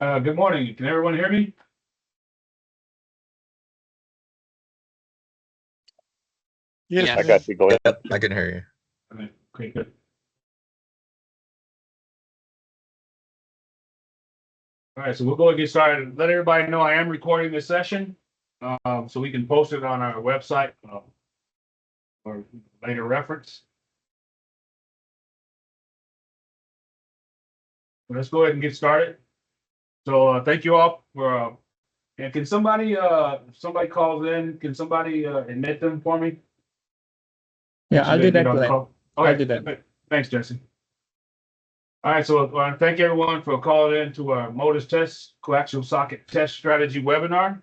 Good morning. Can everyone hear me? Yes, I got you. Go ahead. Yep, I can hear you. Okay, good. All right, so we'll go and get started. Let everybody know I am recording this session, so we can post it on our website for later reference. Let's go ahead and get started. So thank you all for. And can somebody, if somebody calls in, can somebody admit them for me? Yeah, I'll do that. Okay, I'll do that. Thanks, Jesse. All right, so I want to thank everyone for calling in to our Modus Test Coaxial Socket Test Strategy webinar.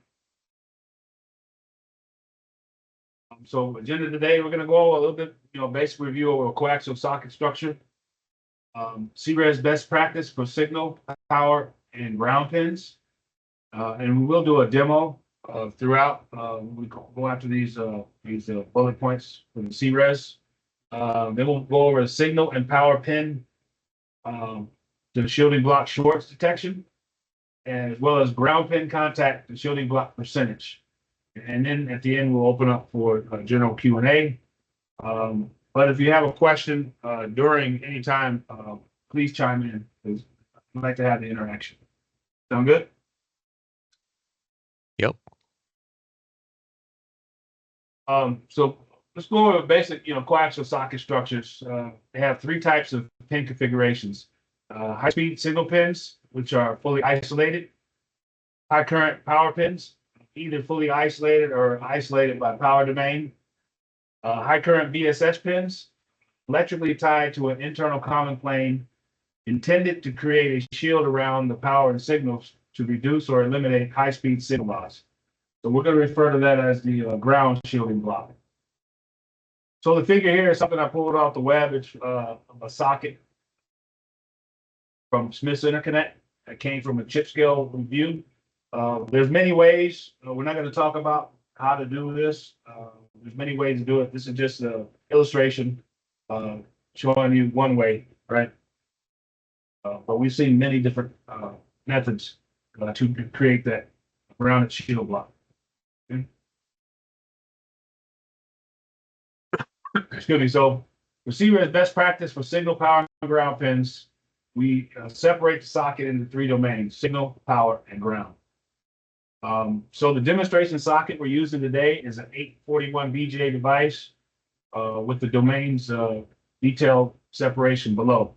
So agenda today, we're going to go over a little bit, basic review of a coaxial socket structure. CRES best practice for signal, power, and ground pins. And we will do a demo throughout. We go after these bullet points for the CRES. Then we'll go over the signal and power pin, the shielding block shorts detection, and as well as ground pin contact and shielding block percentage. And then at the end, we'll open up for general Q&A. But if you have a question during any time, please chime in, because I'd like to have the interaction. Sound good? Yep. So let's go over basic, coaxial socket structures. They have three types of pin configurations. High-speed signal pins, which are fully isolated. High current power pins, either fully isolated or isolated by power domain. High current VSS pins, electrically tied to an internal common plane, intended to create a shield around the power and signals to reduce or eliminate high-speed signal loss. So we're going to refer to that as the ground shielding block. So the figure here is something I pulled off the web. It's a socket from Smith's Interconnect that came from a chip scale review. There's many ways. We're not going to talk about how to do this. There's many ways to do it. This is just an illustration showing you one way, right? But we've seen many different methods to create that grounded shield block. Okay. Excuse me. So for CRES best practice for signal, power, and ground pins, we separate the socket into three domains: signal, power, and ground. So the demonstration socket we're using today is an 841 BGA device with the domains detailed separation below.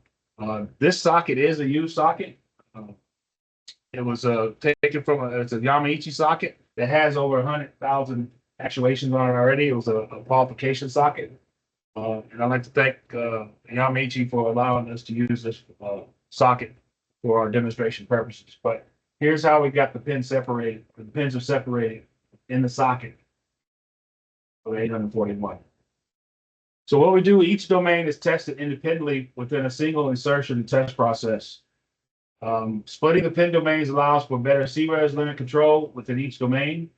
This socket is a used socket. It was taken from it's a Yamaichi socket that has over 100,000 actuations on it already. It was a qualification socket. And I'd like to thank Yamaichi for allowing us to use this socket for our demonstration purposes. But here's how we got the pins separated. The pins are separated in the socket of 841. So what we do, each domain is tested independently within a single insertion and test process. Splitting the pin domains allows for better CRES limit control within each domain.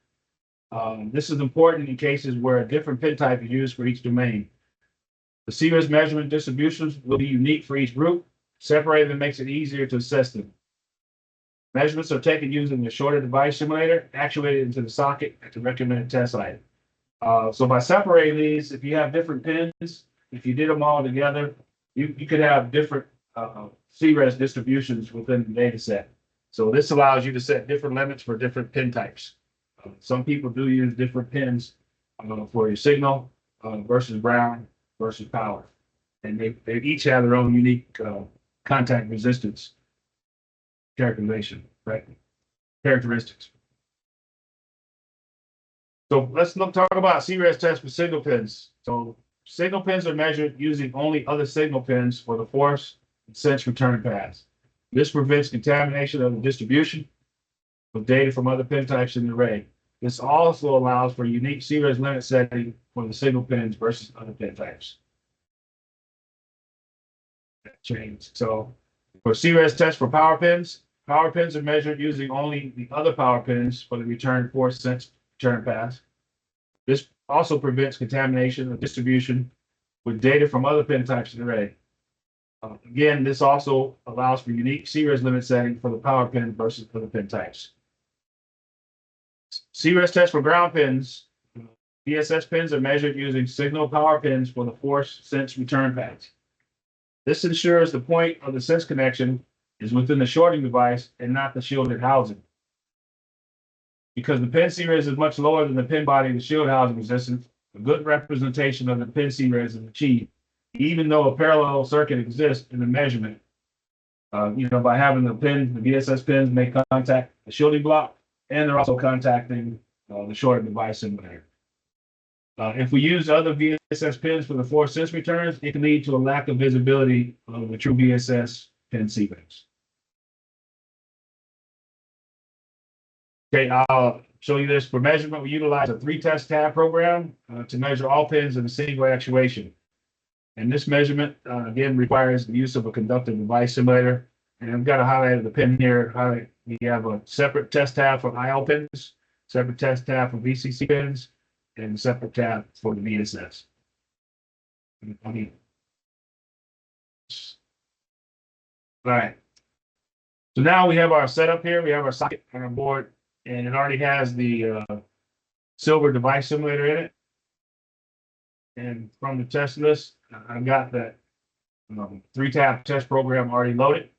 This is important in cases where a different pin type is used for each domain. The CRES measurement distributions will be unique for each group. Separated makes it easier to assess them. Measurements are taken using the shorter device simulator, actuated into the socket at the recommended test site. So by separating these, if you have different pins, if you did them all together, you could have different CRES distributions within the data set. So this allows you to set different limits for different pin types. Some people do use different pins for your signal versus ground versus power. And they each have their own unique contact resistance characterization, right? Characteristics. So let's talk about CRES tests for signal pins. So signal pins are measured using only other signal pins for the force and sense return paths. This prevents contamination of the distribution with data from other pin types in the array. This also allows for unique CRES limit setting for the signal pins versus other pin types. That changed. So for CRES tests for power pins are measured using only the other power pins for the return force sense return paths. This also prevents contamination of distribution with data from other pin types in the array. Again, this also allows for unique CRES limit setting for the power pin versus for the pin types. CRES test for ground pins. VSS pins are measured using signal power pins for the force sense return pads. This ensures the point of the sense connection is within the shorting device and not the shielded housing. Because the pin CRES is much lower than the pin body and the shield housing resistance, a good representation of the pin CRES is achieved, even though a parallel circuit exists in the measurement. By having the VSS pins make contact the shielding block, and they're also contacting the shorted device in there. If we use other VSS pins for the force sense returns, it can lead to a lack of visibility of the true VSS pin sequence. Okay, I'll show you this for measurement. We utilize a 3-test tab program to measure all pins in a single actuation. And this measurement, again, requires the use of a conductive device simulator. And I've got to highlight the pin here. We have a separate test tab for IO pins, separate test tab for VCC pins, and a separate tab for the VSS. All right. So now we have our setup here. We have our socket on our board, and it already has the silver device simulator in it. And from the test list, I've got that 3-tab test program already loaded.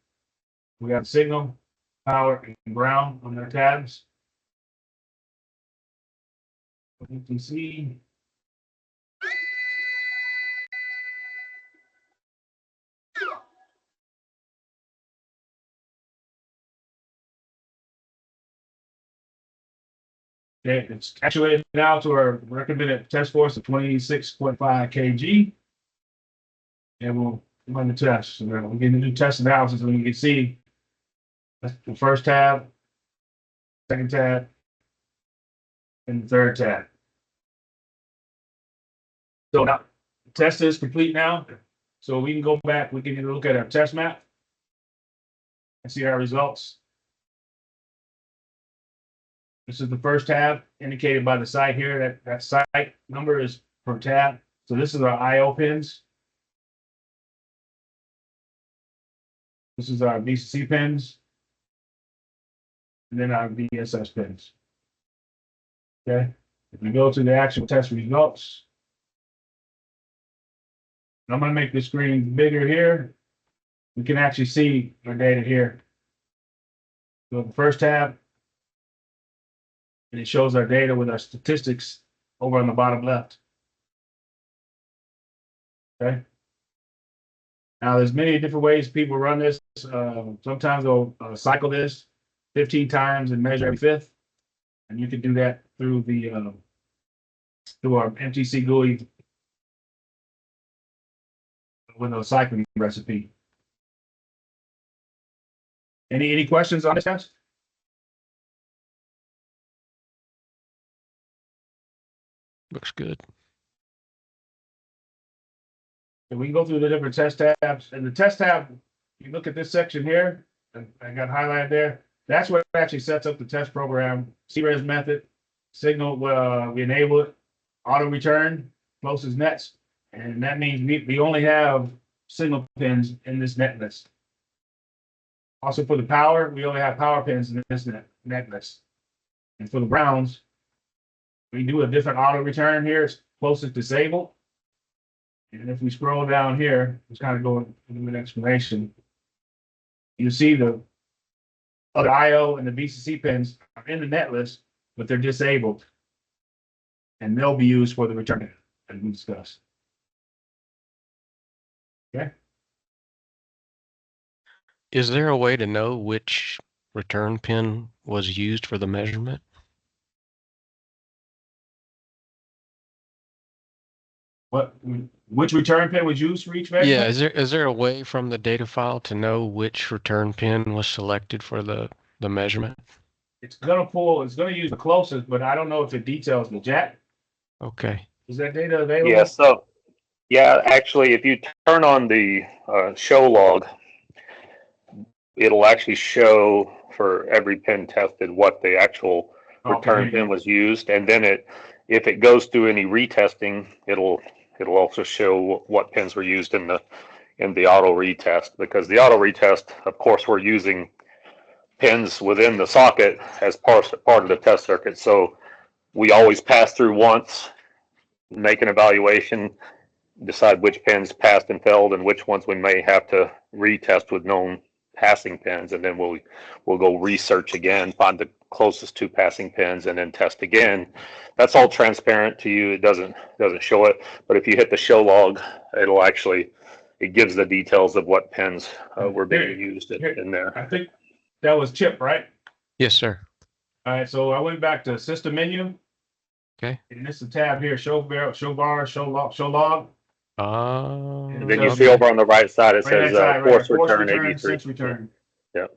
We got signal, power, and ground on their tabs. You can see. Okay, it's actuated now to our recommended test force of 26.5 kg. And we'll run the test. So we'll get a new test analysis, and you can see that's the first tab, second tab, and the third tab. So now the test is complete now. So we can go back, we can look at our test map and see our results. This is the first tab indicated by the site here. That site number is per tab. So this is our IO pins. This is our VCC pins. And then our VSS pins. Okay. If we go to the actual test results, I'm going to make the screen bigger here. We can actually see our data here. So the first tab, and it shows our data with our statistics over on the bottom left. Okay. Now, there's many different ways people run this. Sometimes they'll cycle this 15 times and measure every fifth, and you can do that through the through our MTC GUI with a cycling recipe. Any questions on this test? Looks good. And we can go through the different test tabs. And the test tab, you look at this section here, and I got highlighted there. That's what actually sets up the test program. CRES method, signal, we enable it, auto return, closest nets. And that means we only have signal pins in this net list. Also for the power, we only have power pins in this net list. And for the grounds, we do a different auto return here. It's closest disabled. And if we scroll down here, it's kind of going into an explanation. You see the other IO and the VCC pins are in the net list, but they're disabled. And they'll be used for the return as we discussed. Okay. Is there a way to know which return pin was used for the measurement? Which return pin was used for each measurement? Yeah, is there a way from the data file to know which return pin was selected for the measurement? It's gonna use the closest, but I don't know if it details the jack. Okay. Is that data available? Yeah, so yeah, actually, if you turn on the show log, it'll actually show for every pin tested what the actual return pin was used, and then if it goes through any retesting, it'll also show what pins were used in in the auto retest, because the auto retest, of course, we're using pins within the socket as part of the test circuit. So we always pass through once, make an evaluation, decide which pins passed and failed and which ones we may have to retest with known passing pins, and then we'll go research again, find the closest two passing pins, and then test again. That's all transparent to you. It doesn't show it, but if you hit the show log, it gives the details of what pins were being used in there. I think that was Chip, right? Yes, sir. All right, so I went back to system menu. Okay. And this is the tab here, show bar, show log. And then you see over on the right side, it says force return 83. Since return. Yeah.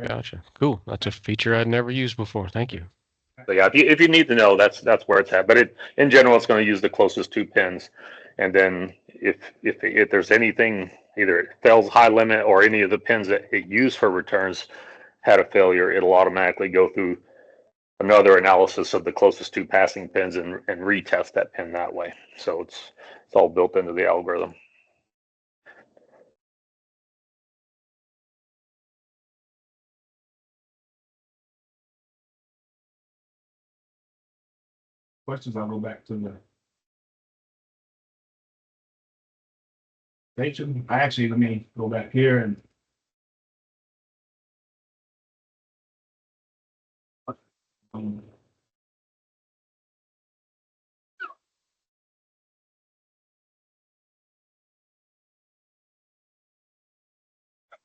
Gotcha. Cool. That's a feature I'd never used before. Thank you. So yeah, if you need to know, that's where it's at. But in general, it's going to use the closest two pins. And then if there's anything, either it fails high limit or any of the pins that it used for returns had a failure, it'll automatically go through another analysis of the closest two passing pins and retest that pin that way. So it's all built into the algorithm. Questions, I'll go back to the page. Let me go back here and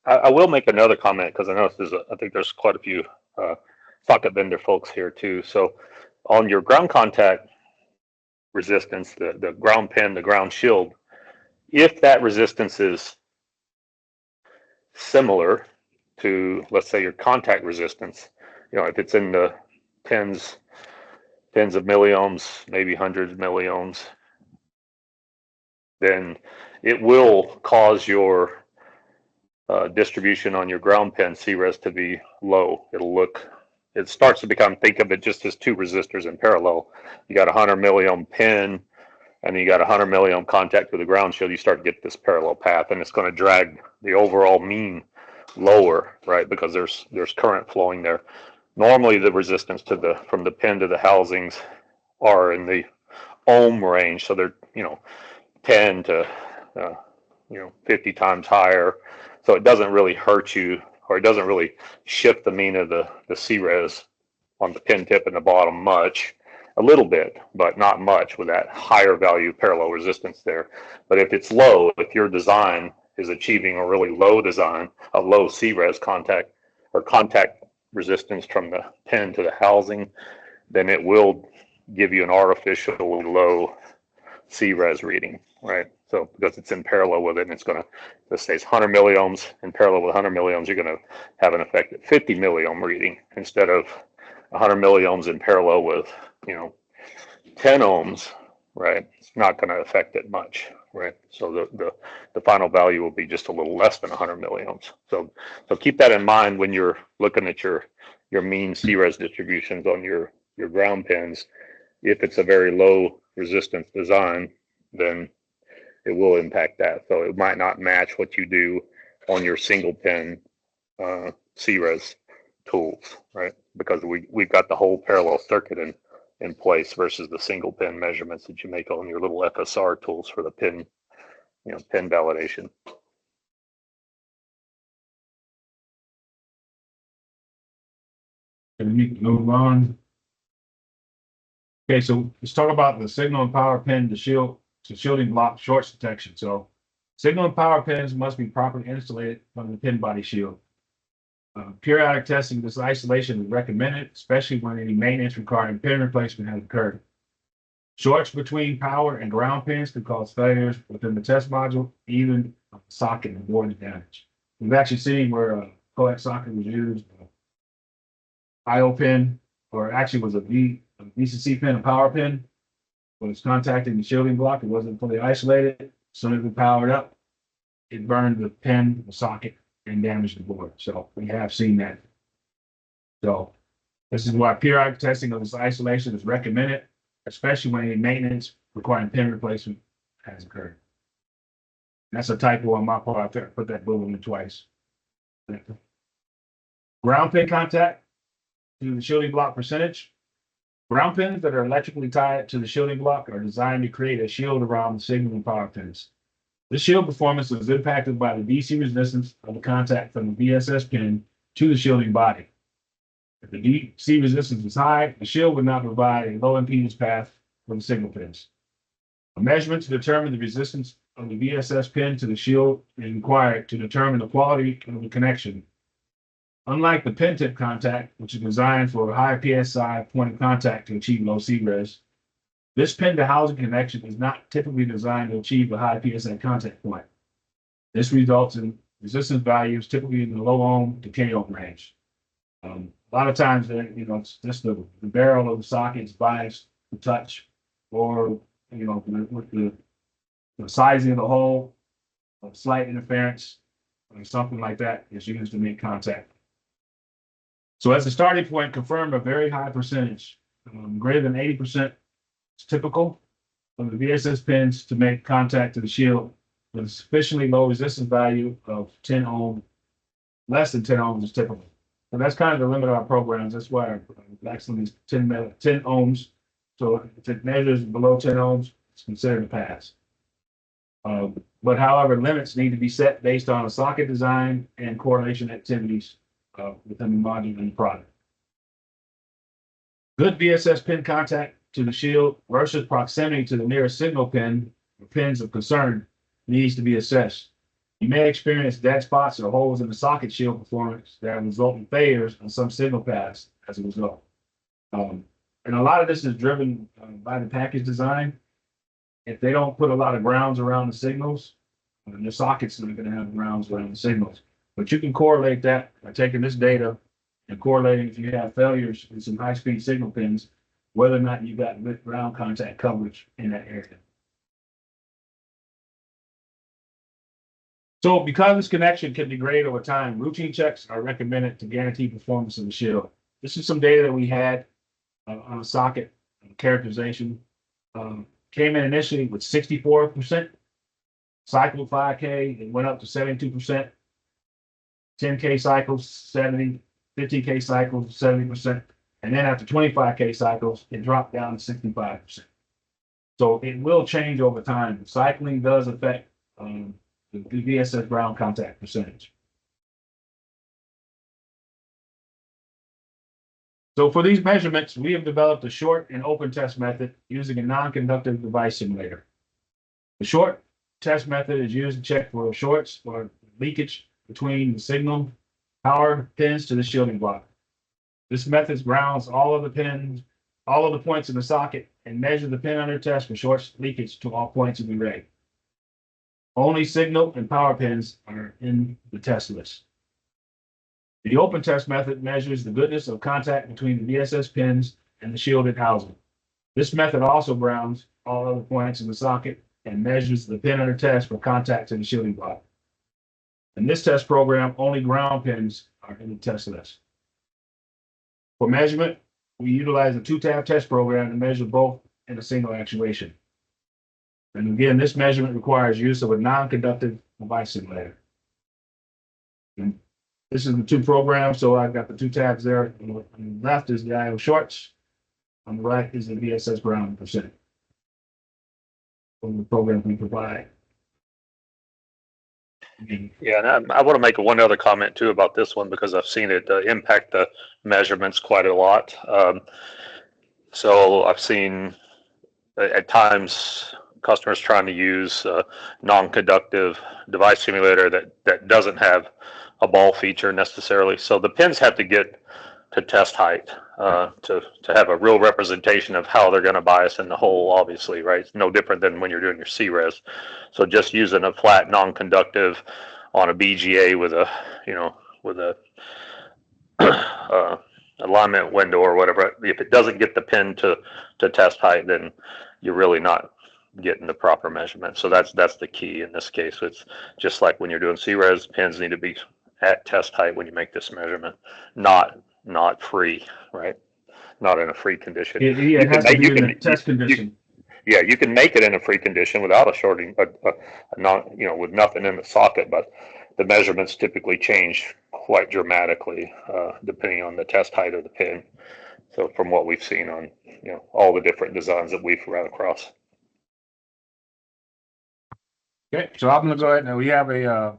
I will make another comment because I know I think there's quite a few socket vendor folks here too. So on your ground contact resistance, the ground pin, the ground shield, if that resistance is similar to, let's say, your contact resistance, if it's in the tens of milliohms, maybe hundreds of milliohms, then it will cause your distribution on your ground pin CRES to be low. It starts to become, think of it just as two resistors in parallel. You got a 100 milliohm pin and you got a 100 milliohm contact with the ground shield. You start to get this parallel path, and it's going to drag the overall mean lower, right? Because there's current flowing there. Normally the resistance from the pin to the housings are in the ohm range. So they're, 10 to, 50 times higher. So it doesn't really hurt you, or it doesn't really shift the mean of the CRES on the pin tip and the bottom much. A little bit, but not much with that higher value parallel resistance there. But if it's low, if your design is achieving a really low design, a low CRES contact resistance from the pin to the housing, then it will give you an artificially low CRES reading, right? So because it's in parallel with it, and it's going to, let's say it's 100 milliohms in parallel with 100 milliohms, you're going to have an effective 50 milliohm reading instead of 100 milliohms in parallel with 10 ohms, right? It's not going to affect it much, right? So the final value will be just a little less than 100 milliohms. So keep that in mind when you're looking at your mean CRES distributions on your ground pins. If it's a very low resistance design, then it will impact that. So it might not match what you do on your single pin CRES tools, right? Because we've got the whole parallel circuit in place versus the single pin measurements that you make on your little FSR tools for the pin, pin validation. we need to move on. Okay, so let's talk about the signal and power pin shielding block shorts detection. So signal and power pins must be properly insulated from the pin body shield. Periodic testing of this isolation is recommended, especially when any maintenance requiring pin replacement has occurred. Shorts between power and ground pins can cause failures within the test module, even the socket, and more damage. We've actually seen where a Coax socket was used, IO pin, or actually was a VCC pin, a power pin, was contacting the shielding block. It wasn't fully isolated. As soon as we powered up, it burned the pin, the socket, and damaged the board. So we have seen that. So this is why periodic testing of this isolation is recommended, especially when any maintenance requiring pin replacement has occurred. That's a typo on my part. I put that bullet in twice. Ground pin contact to the shielding block percentage. Ground pins that are electrically tied to the shielding block are designed to create a shield around the signal and power pins. This shield performance is impacted by the DC resistance of the contact from the VSS pin to the shielding body. If the DC resistance is high, the shield would not provide a low impedance path for the signal pins. A measurement to determine the resistance of the VSS pin to the shield is required to determine the quality of the connection. Unlike the pin tip contact, which is designed for a high PSI point of contact to achieve low CRES, this pin to housing connection is not typically designed to achieve a high PSI contact point. This results in resistance values typically in the low ohm to K ohm range. A lot of times, it's just the barrel of the socket is biased to touch, or with the sizing of the hole, a slight interference, or something like that is used to make contact. So as a starting point, confirm a very high percentage, greater than 80% is typical of the VSS pins to make contact to the shield with a sufficiently low resistance value of 10 ohm. Less than 10 ohms is typical. So that's kind of the limit of our programs. That's why our maximum is 10 ohms. So if it measures below 10 ohms, it's considered a pass. But however, limits need to be set based on a socket design and correlation activities within the module and the product. Good VSS pin contact to the shield versus proximity to the nearest signal pin or pins of concern needs to be assessed. You may experience dead spots or holes in the socket shield performance that result in failures on some signal paths as a result. And a lot of this is driven by the package design. If they don't put a lot of grounds around the signals, the sockets are going to have grounds around the signals. But you can correlate that by taking this data and correlating if you have failures in some high-speed signal pins, whether or not you've got ground contact coverage in that area. So because this connection can degrade over time, routine checks are recommended to guarantee performance of the shield. This is some data that we had on a socket characterization. Came in initially with 64%, cycled 5K, it went up to 72%, 10K cycles, 70, 15K cycles, 70%, and then after 25K cycles, it dropped down to 65%. So it will change over time. Cycling does affect the VSS ground contact percentage. So for these measurements, we have developed a short and open test method using a non-conductive device simulator. The short test method is used to check for shorts or leakage between the signal power pins to the shielding block. This method grounds all of the points in the socket and measures the pin under test for short leakage to all points of the array. Only signal and power pins are in the test list. The open test method measures the goodness of contact between the VSS pins and the shielded housing. This method also grounds all other points in the socket and measures the pin under test for contact to the shielding block. In this test program, only ground pins are in the test list. For measurement, we utilize a two-tab test program to measure both in a single actuation. And again, this measurement requires use of a non-conductive device simulator. And this is the two programs, so I've got the two tabs there. On the left is the IO shorts. On the right is the VSS ground percent from the program we provide. Yeah, and I want to make one other comment too about this one because I've seen it impact the measurements quite a lot. So I've seen at times customers trying to use a non-conductive device simulator that doesn't have a ball feature necessarily. So the pins have to get to test height to have a real representation of how they're going to bias in the hole, obviously, right? It's no different than when you're doing your CRES. So just using a flat non-conductive on a BGA with a alignment window or whatever, if it doesn't get the pin to test height, then you're really not getting the proper measurement. So that's the key in this case. It's just like when you're doing CRES, pins need to be at test height when you make this measurement, not free, right? Not in a free condition. It has to be in a test condition. Yeah, you can make it in a free condition without a shorting, with nothing in the socket, but the measurements typically change quite dramatically, depending on the test height of the pin. So from what we've seen on, all the different designs that we've run across. Okay, so I'm gonna go ahead and we have a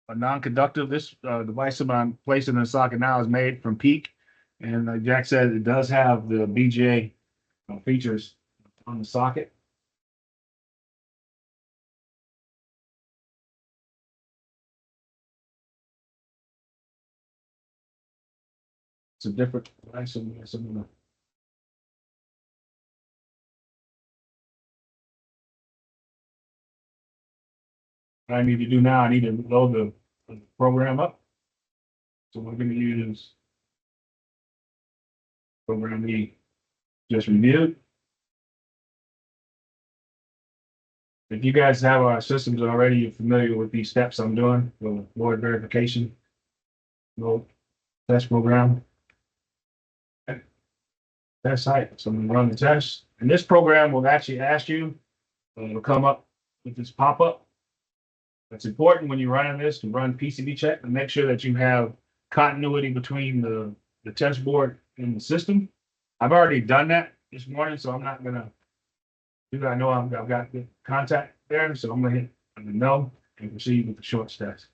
non-conductive. This device that I'm placing in the socket now is made from PEEK, and Jack said it does have the BGA features on the socket. It's a different device. What I need to do now, I need to load the program up. So we're going to use program we just reviewed. If you guys have our systems already, you're familiar with these steps I'm doing for board verification. Load test program. Test site. So I'm going to run the test. And this program will actually ask you, it'll come up with this pop-up. It's important when you're running this to run PCB check and make sure that you have continuity between the test board and the system. I've already done that this morning, so I'm not gonna do that. I know I've got the contact there, so I'm gonna hit no and proceed with the shorts test.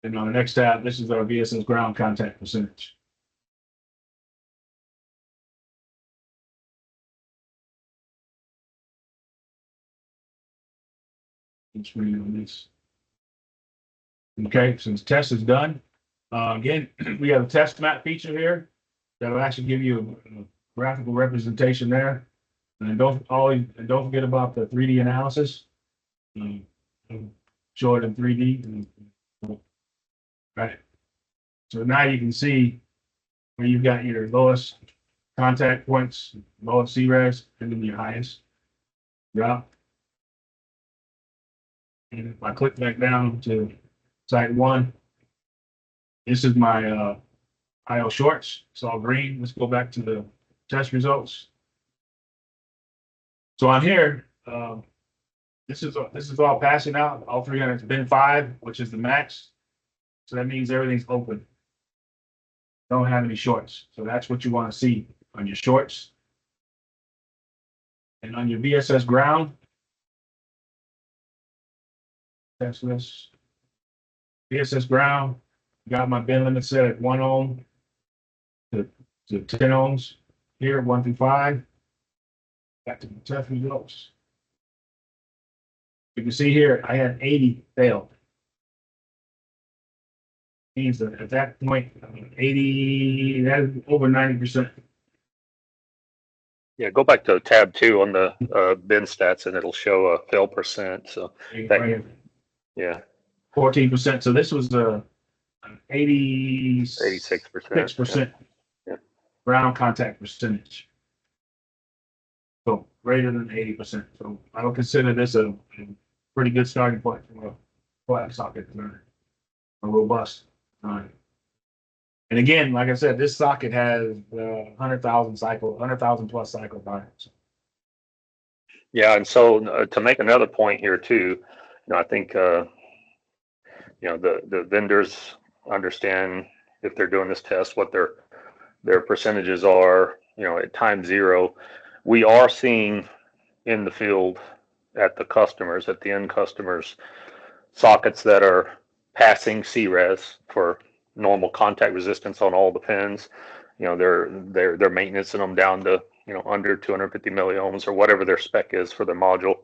And on the next tab, this is our VSS ground contact percentage. Let's read on this. Okay, since test is done, again, we have a test map feature here that will actually give you a graphical representation there. And don't forget about the 3D analysis. Show it in 3D. Right. So now you can see where you've got your lowest contact points, lowest CRES, and then your highest drop. And if I click back down to site 1, this is my IO shorts. It's all green. Let's go back to the test results. So on here, this is all passing out. All 300 bin 5, which is the max. So that means everything's open. Don't have any shorts. So that's what you want to see on your shorts. And on your VSS ground, test this. VSS ground, got my bin limit set at 1 ohm to 10 ohms. Here, 1 through 5. Got to the test results. You can see here, I had 80 failed. Means that at that point, 80, that is over 90%. Yeah, go back to tab 2 on the bin stats, and it'll show a fail percent. So that, yeah, 14%. So this was 86% yeah. ground contact percentage. So greater than 80%. So I would consider this a pretty good starting point for a coax socket, a robust. And again, like I said, this socket has 100,000 plus cycle times. Yeah, and so to make another point here too, I think the vendors understand if they're doing this test what their percentages are. At time 0, we are seeing in the field at the end customers, sockets that are passing CRES for normal contact resistance on all the pins. They're maintaining them down to under 250 milliohms or whatever their spec is for the module.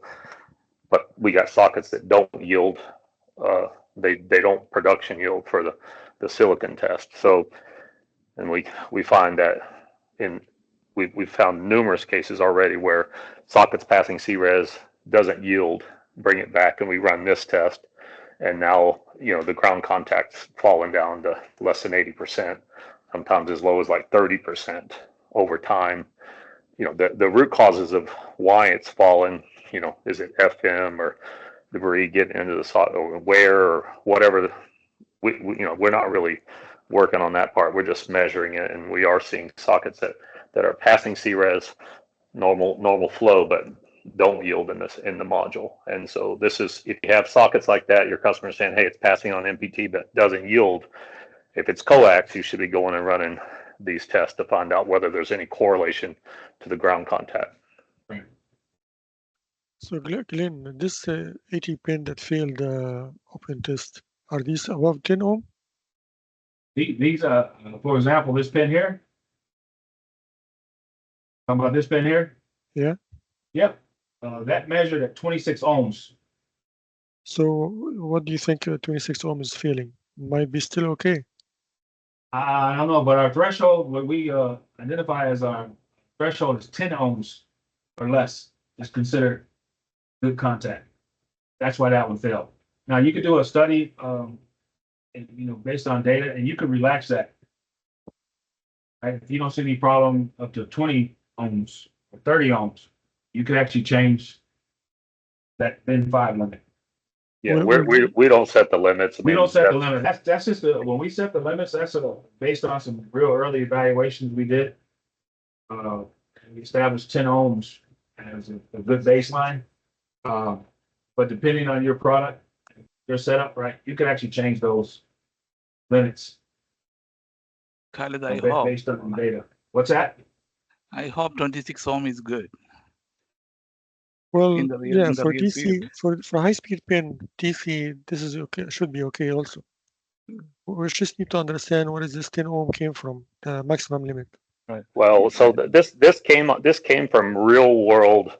But we got sockets that don't yield. They don't production yield for the silicon test. So, and we find that we've found numerous cases already where sockets passing CRES doesn't yield. Bring it back, and we run this test. And now, the ground contact's fallen down to less than 80%, sometimes as low as like 30% over time. The root causes of why it's fallen, is it FM or debris getting into the socket or wear or whatever. We're not really working on that part. We're just measuring it, and we are seeing sockets that are passing CRES normal flow, but don't yield in the module. And so this is, if you have sockets like that, your customer is saying, hey, it's passing on MPT but doesn't yield. If it's coax, you should be going and running these tests to find out whether there's any correlation to the ground contact. So Glenn, this 80 pin that failed open test, are these above 10 ohm? These for example, this pin here. Talking about this pin here? Yeah. Yep. That measured at 26 ohms. So what do you think 26 ohm is failing? Might be still okay. I don't know, but our threshold, what we identify as our threshold is 10 ohms or less is considered good contact. That's why that one failed. Now you could do a study, based on data, and you could relax that. Right? If you don't see any problem up to 20 ohms or 30 ohms, you could actually change that bin 5 limit. Yeah, we don't set the limits. We don't set the limit. That's just when we set the limits. That's based on some real early evaluations we did. We established 10 ohms as a good baseline. But depending on your product, your setup, right, you can actually change those limits Khalid, I hope. based on the data. What's that? I hope 26 ohm is good. Well, In the real- yeah, in the for real DC, for high speed pin DC, this is okay. Should be okay also. We just need to understand where is this 10 ohm came from, the maximum limit. Well, so this came from real world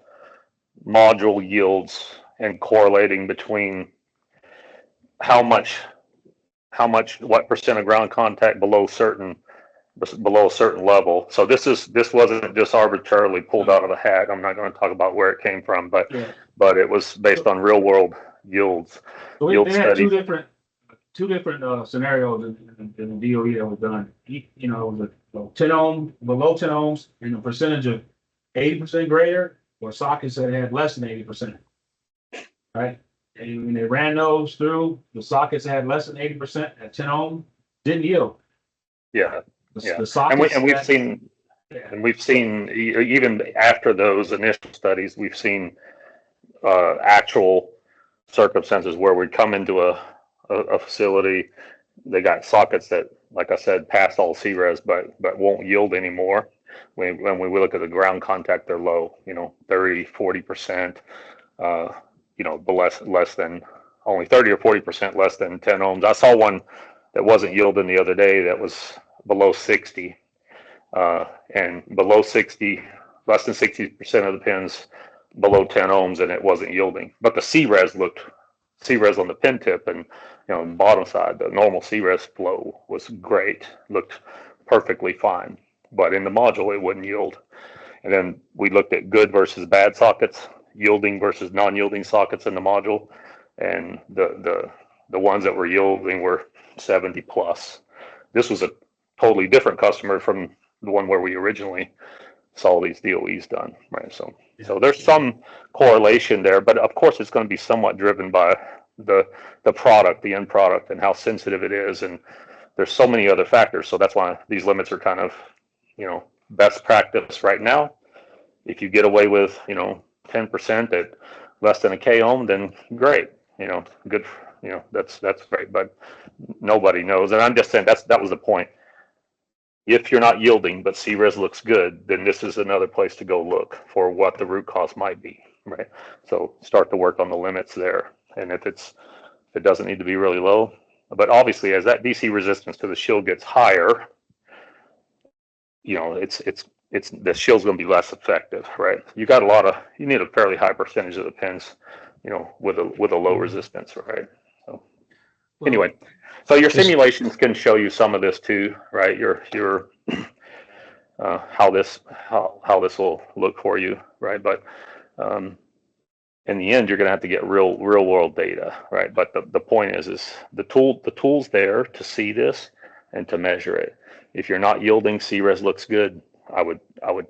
module yields and correlating between what percent of ground contact below a certain level. So this wasn't just arbitrarily pulled out of a hat. I'm not going to talk about where it came from, but it was based on real world yields. So Yield they had two studies. different scenarios in the DOE that was done. It was a 10 ohm, below 10 ohms, and a percentage of 80% greater, or sockets that had less than 80%. Right? And when they ran those through, the sockets that had less than 80% at 10 ohm didn't yield. Yeah. The Yeah. sockets We've seen even after those initial studies, we've seen actual circumstances where we come into a facility, they got sockets that, like I said, pass all CRES, but won't yield anymore. When we look at the ground contact, they're low, 30, 40%, less than only 30 or 40% less than 10 ohms. I saw one that wasn't yielding the other day that was below 60, and below 60, less than 60% of the pins below 10 ohms, and it wasn't yielding. But the CRES on the pin tip and the bottom side, the normal CRES flow was great, looked perfectly fine. But in the module, it wouldn't yield. And then we looked at good versus bad sockets, yielding versus non-yielding sockets in the module, and the ones that were yielding were 70 plus. This was a totally different customer from the one where we originally saw these DOEs done, right? So there's some correlation there, but of course it's going to be somewhat driven by the product, the end product, and how sensitive it is, and there's so many other factors. So that's why these limits are kind of, best practice right now. If you get away with, 10% at less than a K ohm, then great, good, that's great, but nobody knows. And I'm just saying that was the point. If you're not yielding, but CRES looks good, then this is another place to go look for what the root cause might be, right? So start to work on the limits there. And if it doesn't need to be really low, but obviously as that DC resistance to the shield gets higher, the shield's going to be less effective, right? You need a fairly high percentage of the pins, with a low resistance, right? So anyway, so your simulations can show you some of this too, right? Your how this will look for you, right? But in the end, you're going to have to get real world data, right? But the point is the tool's there to see this and to measure it. If you're not yielding, CRES looks good, I would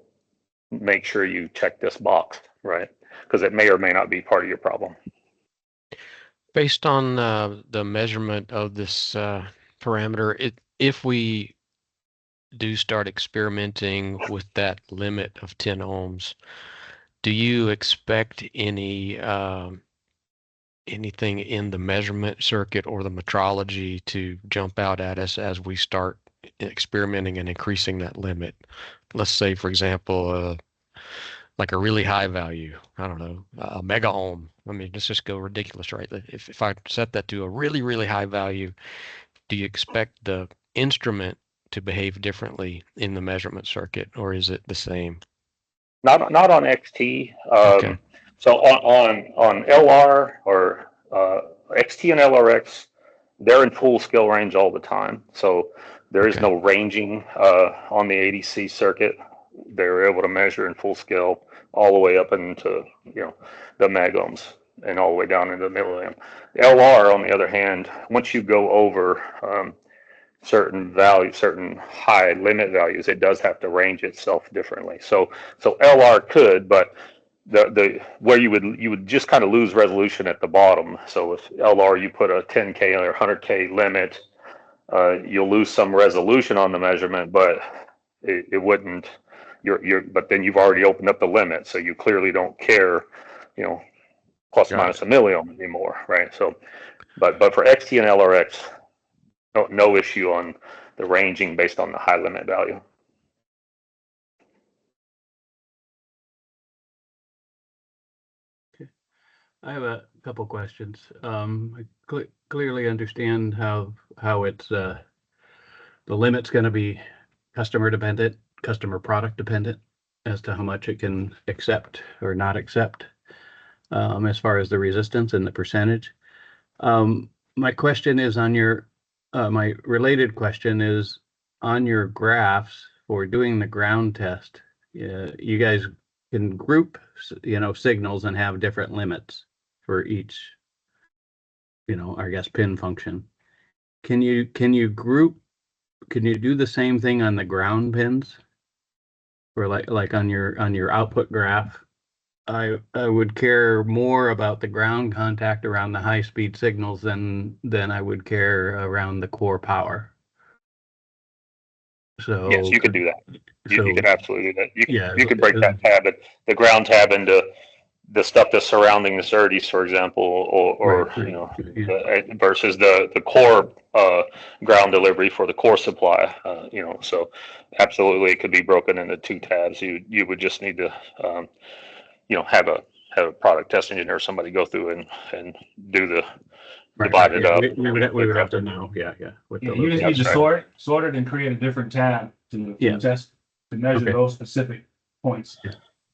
make sure you check this box, right? Because it may or may not be part of your problem. Based on the measurement of this parameter, if we do start experimenting with that limit of 10 ohms, do you expect anything in the measurement circuit or the metrology to jump out at us as we start experimenting and increasing that limit? Let's say, for example, like a really high value, I don't know, a mega ohm. I mean, let's just go ridiculous, right? If I set that to a really, really high value, do you expect the instrument to behave differently in the measurement circuit, or is it the same? Not on XT. Okay. So on LR or XT and LRX, they're in full scale range all the time. So there is Okay. no ranging on the ADC circuit. They're able to measure in full scale all the way up into the megohms and all the way down into the milliamp. LR, on the other hand, once you go over certain values, certain high limit values, it does have to range itself differently. So LR could, but the where you would just kind of lose resolution at the bottom. So if LR you put a 10K or 100K limit, you'll lose some resolution on the measurement, but it wouldn't. But then you've already opened up the limit, so you clearly don't care, plus or minus a milliohm anymore, right? So, but for XT and LRX, no issue on the ranging based on the high limit value. I have a couple questions. I clearly understand how it's the limit's going to be customer dependent, customer product dependent as to how much it can accept or not accept as far as the resistance and the percentage. My question is on your my related question is on your graphs for doing the ground test. You guys can group signals and have different limits for each I guess pin function. Can you do the same thing on the ground pins, or like on your output graph? I would care more about the ground contact around the high speed signals than I would care around the core power. So Yes, you could do that. You could absolutely do that. You could break so- that tab, the ground tab, into the stuff that's surrounding the SerDes, for example, or right. versus the core ground delivery for the core supply. So absolutely, it could be broken into two tabs. You would just need to have a product test engineer or somebody go through and do the divide it up. We would have to know. What the You just need to That's sort it and create a different tab to test, to measure Okay. those specific points.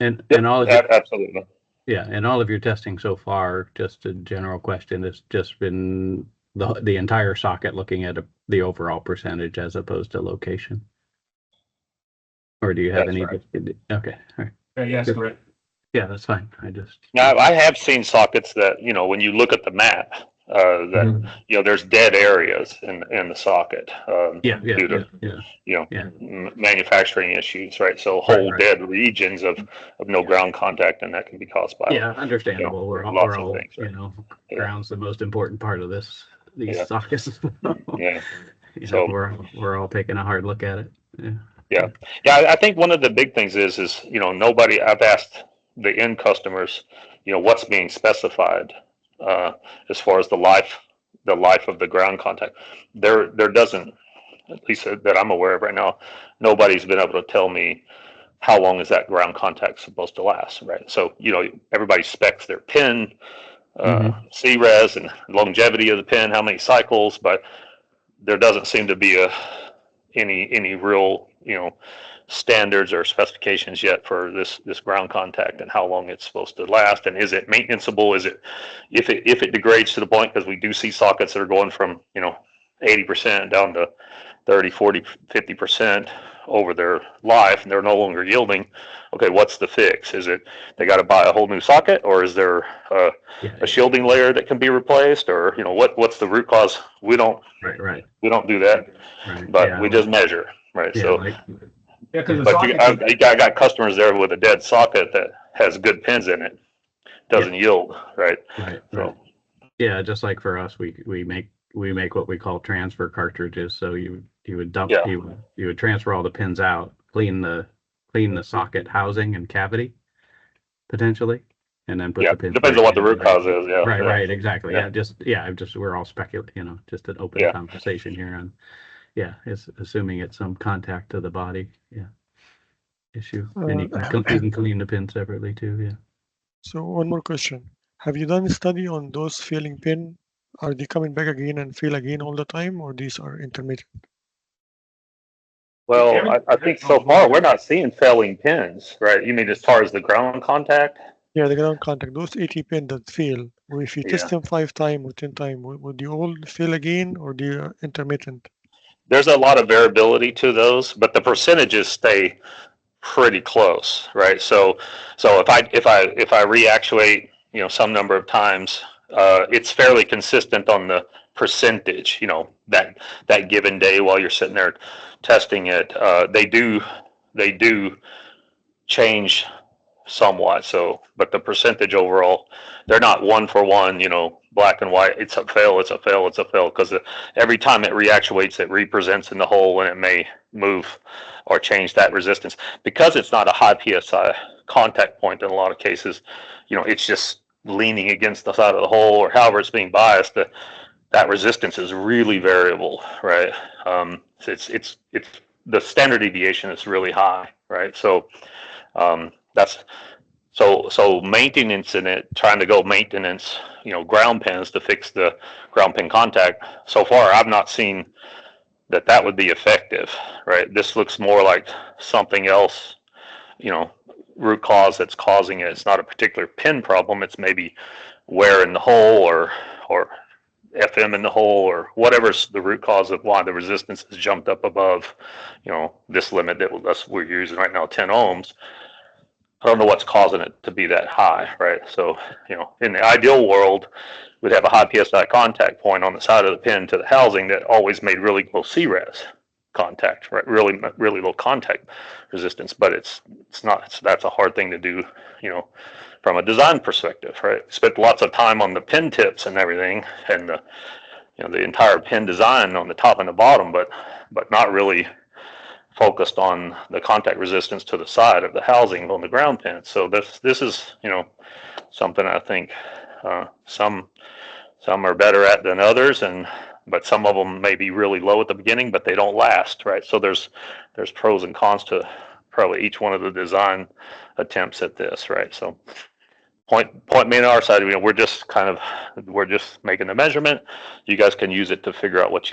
and Yep, all of your, absolutely. and all of your testing so far, just a general question, has just been the entire socket looking at the overall percentage as opposed to location, or do you have That's any? right. Okay, all right. Yes, correct. Yeah, that's fine. I just Now, I have seen sockets that, when you look at the map, that, there's dead areas in the socket due to, manufacturing issues, right? So whole Right. dead regions of no ground contact, and that can be caused by, understandable. We're lots of all things, right? Yeah. ground's the most important part of these Yeah. sockets. Yeah. So So- we're all taking a hard look at it. Yeah. I think one of the big things is I've asked the end customers, what's being specified as far as the life of the ground contact. There doesn't, at least that I'm aware of right now, nobody's been able to tell me how long is that ground contact supposed to last, right? So, everybody specs their pin, CRES and longevity of the pin, how many cycles, but there doesn't seem to be any real, standards or specifications yet for this ground contact and how long it's supposed to last, and is it maintenanceable? Is it, if it degrades to the point, because we do see sockets that are going from 80% down to 30, 40, 50% over their life, and they're no longer yielding. Okay, what's the fix? Is it they got to buy a whole new socket, or is there a shielding layer that can be replaced, or what's the root cause? We don't do that, but we just measure, right? Because I got customers there with a dead socket that has good pins in it, doesn't yield, right? Right. So Yeah, just like for us, we make what we call transfer cartridges. So you would dump Yeah. you would transfer all the pins out, clean the socket housing and cavity potentially, and then put Yeah, the pins. depends back on what the in. root cause is. Yeah. Right, Yeah. right, exactly. Yeah. Just we're all speculating, just an open Yeah. conversation here on, it's assuming it's some contact to the body, issue. And you can clean the pin separately too, yeah. So one more question. Have you done a study on those failing pin? Are they coming back again and fail again all the time, or these are intermittent? Well, I think so far we're not seeing failing pins, right? You mean as far as the ground contact? Yeah, the ground contact, those 80 pin that fail, or if you test them 5 times or 10 times, would you all fail again, or they are intermittent? There's a lot of variability to those, but the percentages stay pretty close, right? So if I reactuate, some number of times, it's fairly consistent on the percentage, that given day while you're sitting there testing it. They do change somewhat. So, but the percentage overall, they're not one for one, black and white. It's a fail, it's a fail, it's a fail, because every time it reactuates, it represents in the hole, and it may move or change that resistance. Because it's not a high PSI contact point in a lot of cases, it's just leaning against the side of the hole, or however it's being biased, that resistance is really variable, right? It's the standard deviation is really high, right? So so maintenance in it, trying to go maintenance, ground pins to fix the ground pin contact. So far, I've not seen that would be effective, right? This looks more like something else, root cause that's causing it. It's not a particular pin problem. It's maybe wear in the hole or FM in the hole, or whatever's the root cause of why the resistance has jumped up above, this limit that we're using right now, 10 ohms. I don't know what's causing it to be that high, right? So, in the ideal world, we'd have a high PSI contact point on the side of the pin to the housing that always made really low CRES contact, right? Really, really low contact resistance, but it's not. That's a hard thing to do, from a design perspective, right? Spent lots of time on the pin tips and everything, and the entire pin design on the top and the bottom, but not really focused on the contact resistance to the side of the housing on the ground pin. So this is something I think some are better at than others, but some of them may be really low at the beginning, but they don't last, right? So there's pros and cons to probably each one of the design attempts at this, right? So point me on our side, we're just making the measurement. You guys can use it to figure out what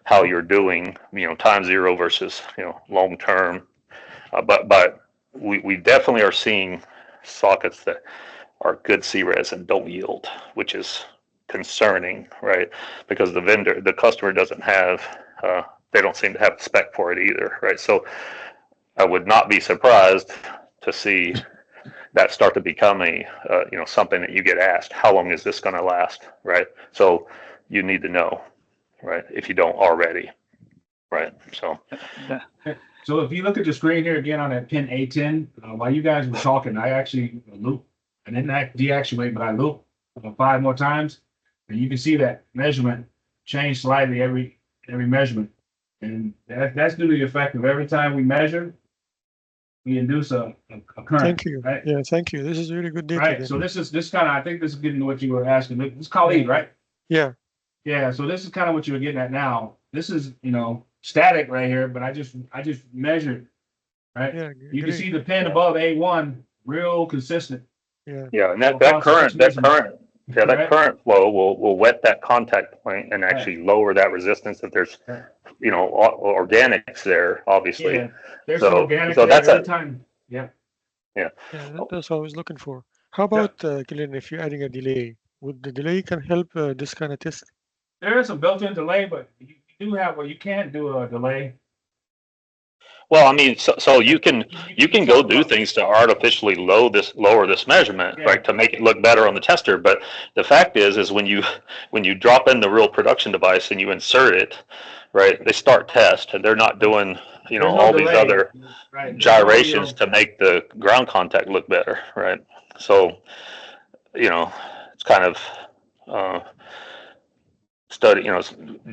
how you're doing, time zero versus, long term. But we definitely are seeing sockets that are good CRES and don't yield, which is concerning, right? Because the customer doesn't have, they don't seem to have a spec for it either, right? So I would not be surprised to see that start to become something that you get asked, how long is this going to last, right? So you need to know, right? If you don't already, right? So if you look at the screen here again on that pin A10, while you guys were talking, I actually looped, and then deactivate, but I looped 5 more times, and you can see that measurement change slightly every measurement, and that's due to the effect of every time we measure, we induce a current. Thank you. Right? Yeah, thank you. This is really good data. Right. Then. So this kind of, I think this is getting to what you were asking. This is Khalid, right? Yeah. Yeah. So this is kind of what you were getting at now. This is, static right here, but I just measured, right? Yeah. You can see the pin above A1, real consistent. Yeah. Yeah, and that current flow will wet that contact point and actually lower that resistance if there's, organics there, obviously. Yeah. There's So- some organic so there that's every time. Yeah. Yeah, that's what I was looking for. How about, Glenn, if you're adding a delay, would the delay can help this kind of test? There is some built-in delay, but you do have, you can't do a delay. Well, I mean, so you can go do things to artificially lower this measurement, Yeah. right, to make it look better on the tester. But the fact is when you drop in the real production device and you insert it, right, they start test and they're not doing, There's no all these delay. other Right. gyrations to make the ground contact look better, right? So, it's kind of study,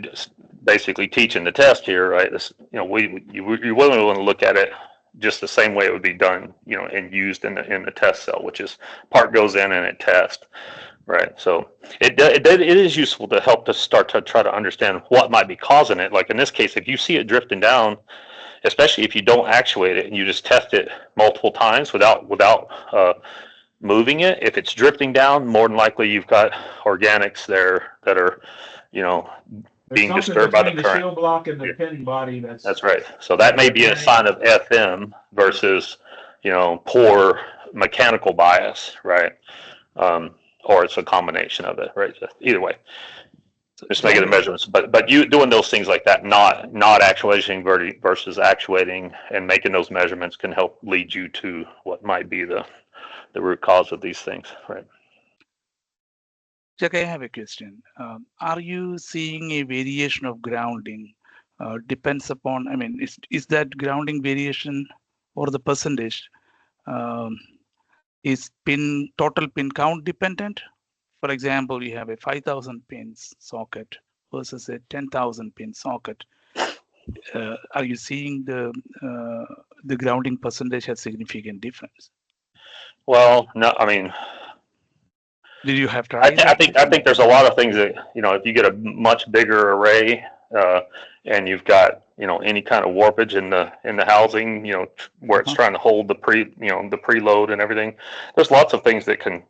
just basically teaching the test here, right? This, you really want to look at it just the same way it would be done, and used in the test cell, which is part goes in and it tests, right? So it is useful to help to start to try to understand what might be causing it. Like in this case, if you see it drifting down, especially if you don't actuate it and you just test it multiple times without moving it, if it's drifting down, more than likely you've got organics there that are, being There's something disturbed by the between current. shield block and the pin body That's right. So that may be a sign of FM versus, poor mechanical bias, right? Or it's a combination of it, right? Either way, just making the measurements. But you doing those things like that, not actuating versus actuating, and making those measurements can help lead you to what might be the root cause of these things, right? Jack, I have a question. Are you seeing a variation of grounding? Depends upon, is that grounding variation or the percentage is total pin count dependent? For example, you have a 5,000 pins socket versus a 10,000 pin socket. Are you seeing the grounding percentage has significant difference? Well, no, Did you have tried? I think there's a lot of things that, if you get a much bigger array, and you've got, any kind of warpage in the housing, where it's trying to hold the preload and everything, there's lots of things that can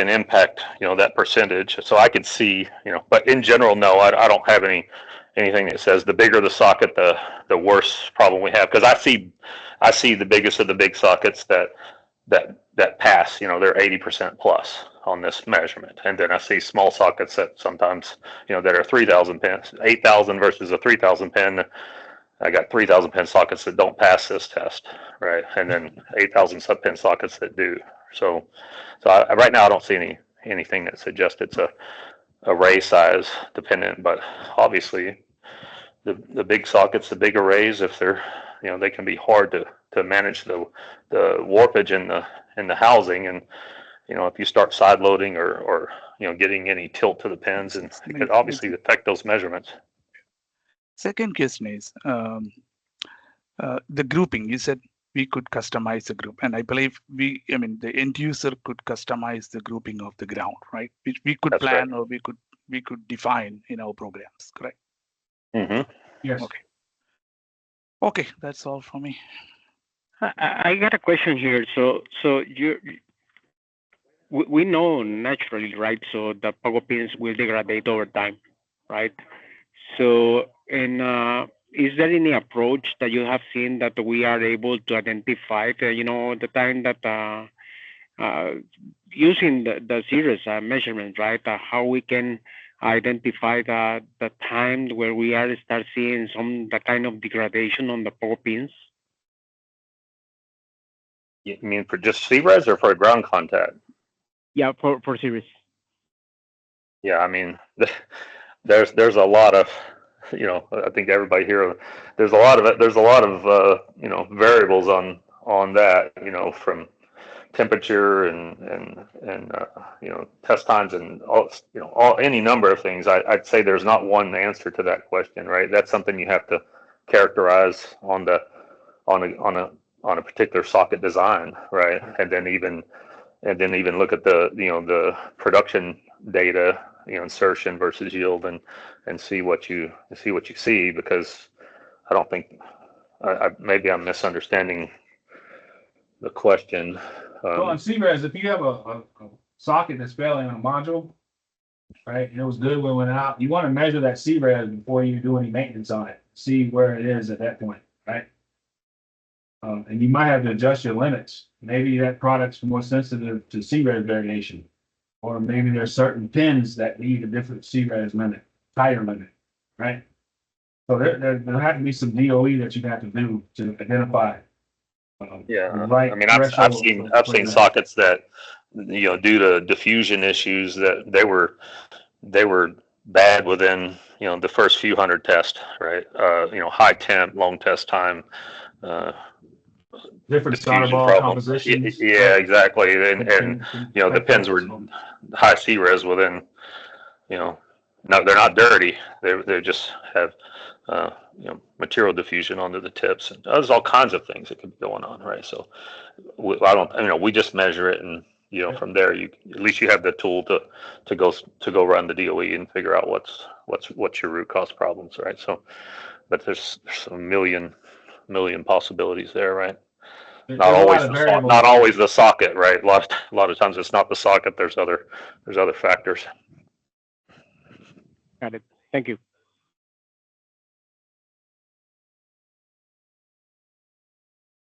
impact, that percentage. So I could see, but in general, no, I don't have anything that says the bigger the socket, the worse problem we have. Because I see the biggest of the big sockets that pass, they're 80% plus on this measurement. And then I see small sockets that sometimes, that are 3,000 pins, 8,000 versus a 3,000 pin. I got 3,000 pin sockets that don't pass this test, right? And then 8,000 sub pin sockets that do. So right now I don't see anything that suggests it's a array size dependent, but obviously the big sockets, the big arrays, if they're, they can be hard to manage the warpage in the housing. And, if you start side loading or getting any tilt to the pins, and it could obviously affect those measurements. Second question is the grouping. You said we could customize the group, and I believe the end user could customize the grouping of the ground, right? Which we could That's plan, right. or we could define in our programs, correct? Mm-hmm. Yes. Okay, that's all for me. I got a question here. So we know naturally, right? So the power pins will degrade over time, right? So, and is there any approach that you have seen that we are able to identify, the time that using the series measurement, right? How we can identify the time where we are start seeing the kind of degradation on the power pins? You mean for just CRES or for ground contact? Yeah, for series. Yeah, there's a lot of, I think everybody here, there's a lot of variables on that, from temperature and test times and any number of things. I'd say there's not one answer to that question, right? That's something you have to characterize on a particular socket design, right? And then even look at the production data, insertion versus yield, and see what you see, because I don't think maybe I'm misunderstanding the question. Well, on CRES, if you have a socket that's failing on a module, right, and it was good when it went out, you want to measure that CRES before you do any maintenance on it, see where it is at that point, right? And you might have to adjust your limits. Maybe that product's more sensitive to CRES variation, or maybe there's certain pins that need a different CRES limit, tighter limit, right? So there have to be some DOE that you have to do to identify. Yeah, right I've seen sockets that, due to diffusion issues, that they were bad within, the first few hundred tests, right? High temp, long test time, different solder diffusion ball problems. compositions. Yeah, exactly. And you know, the pins were high CRES within, you know, no, they're not dirty. They just have, you know, material diffusion onto the tips. And there's all kinds of things that could be going on, right? So I don't, you know, we just measure it, and you know, from there, you at least you have the tool to go run the DOE and figure out what's your root cause problems, right? So, but there's a million possibilities there, right? Not always the socket, right? A lot of times it's not the socket. There's other factors. Got it. Thank you.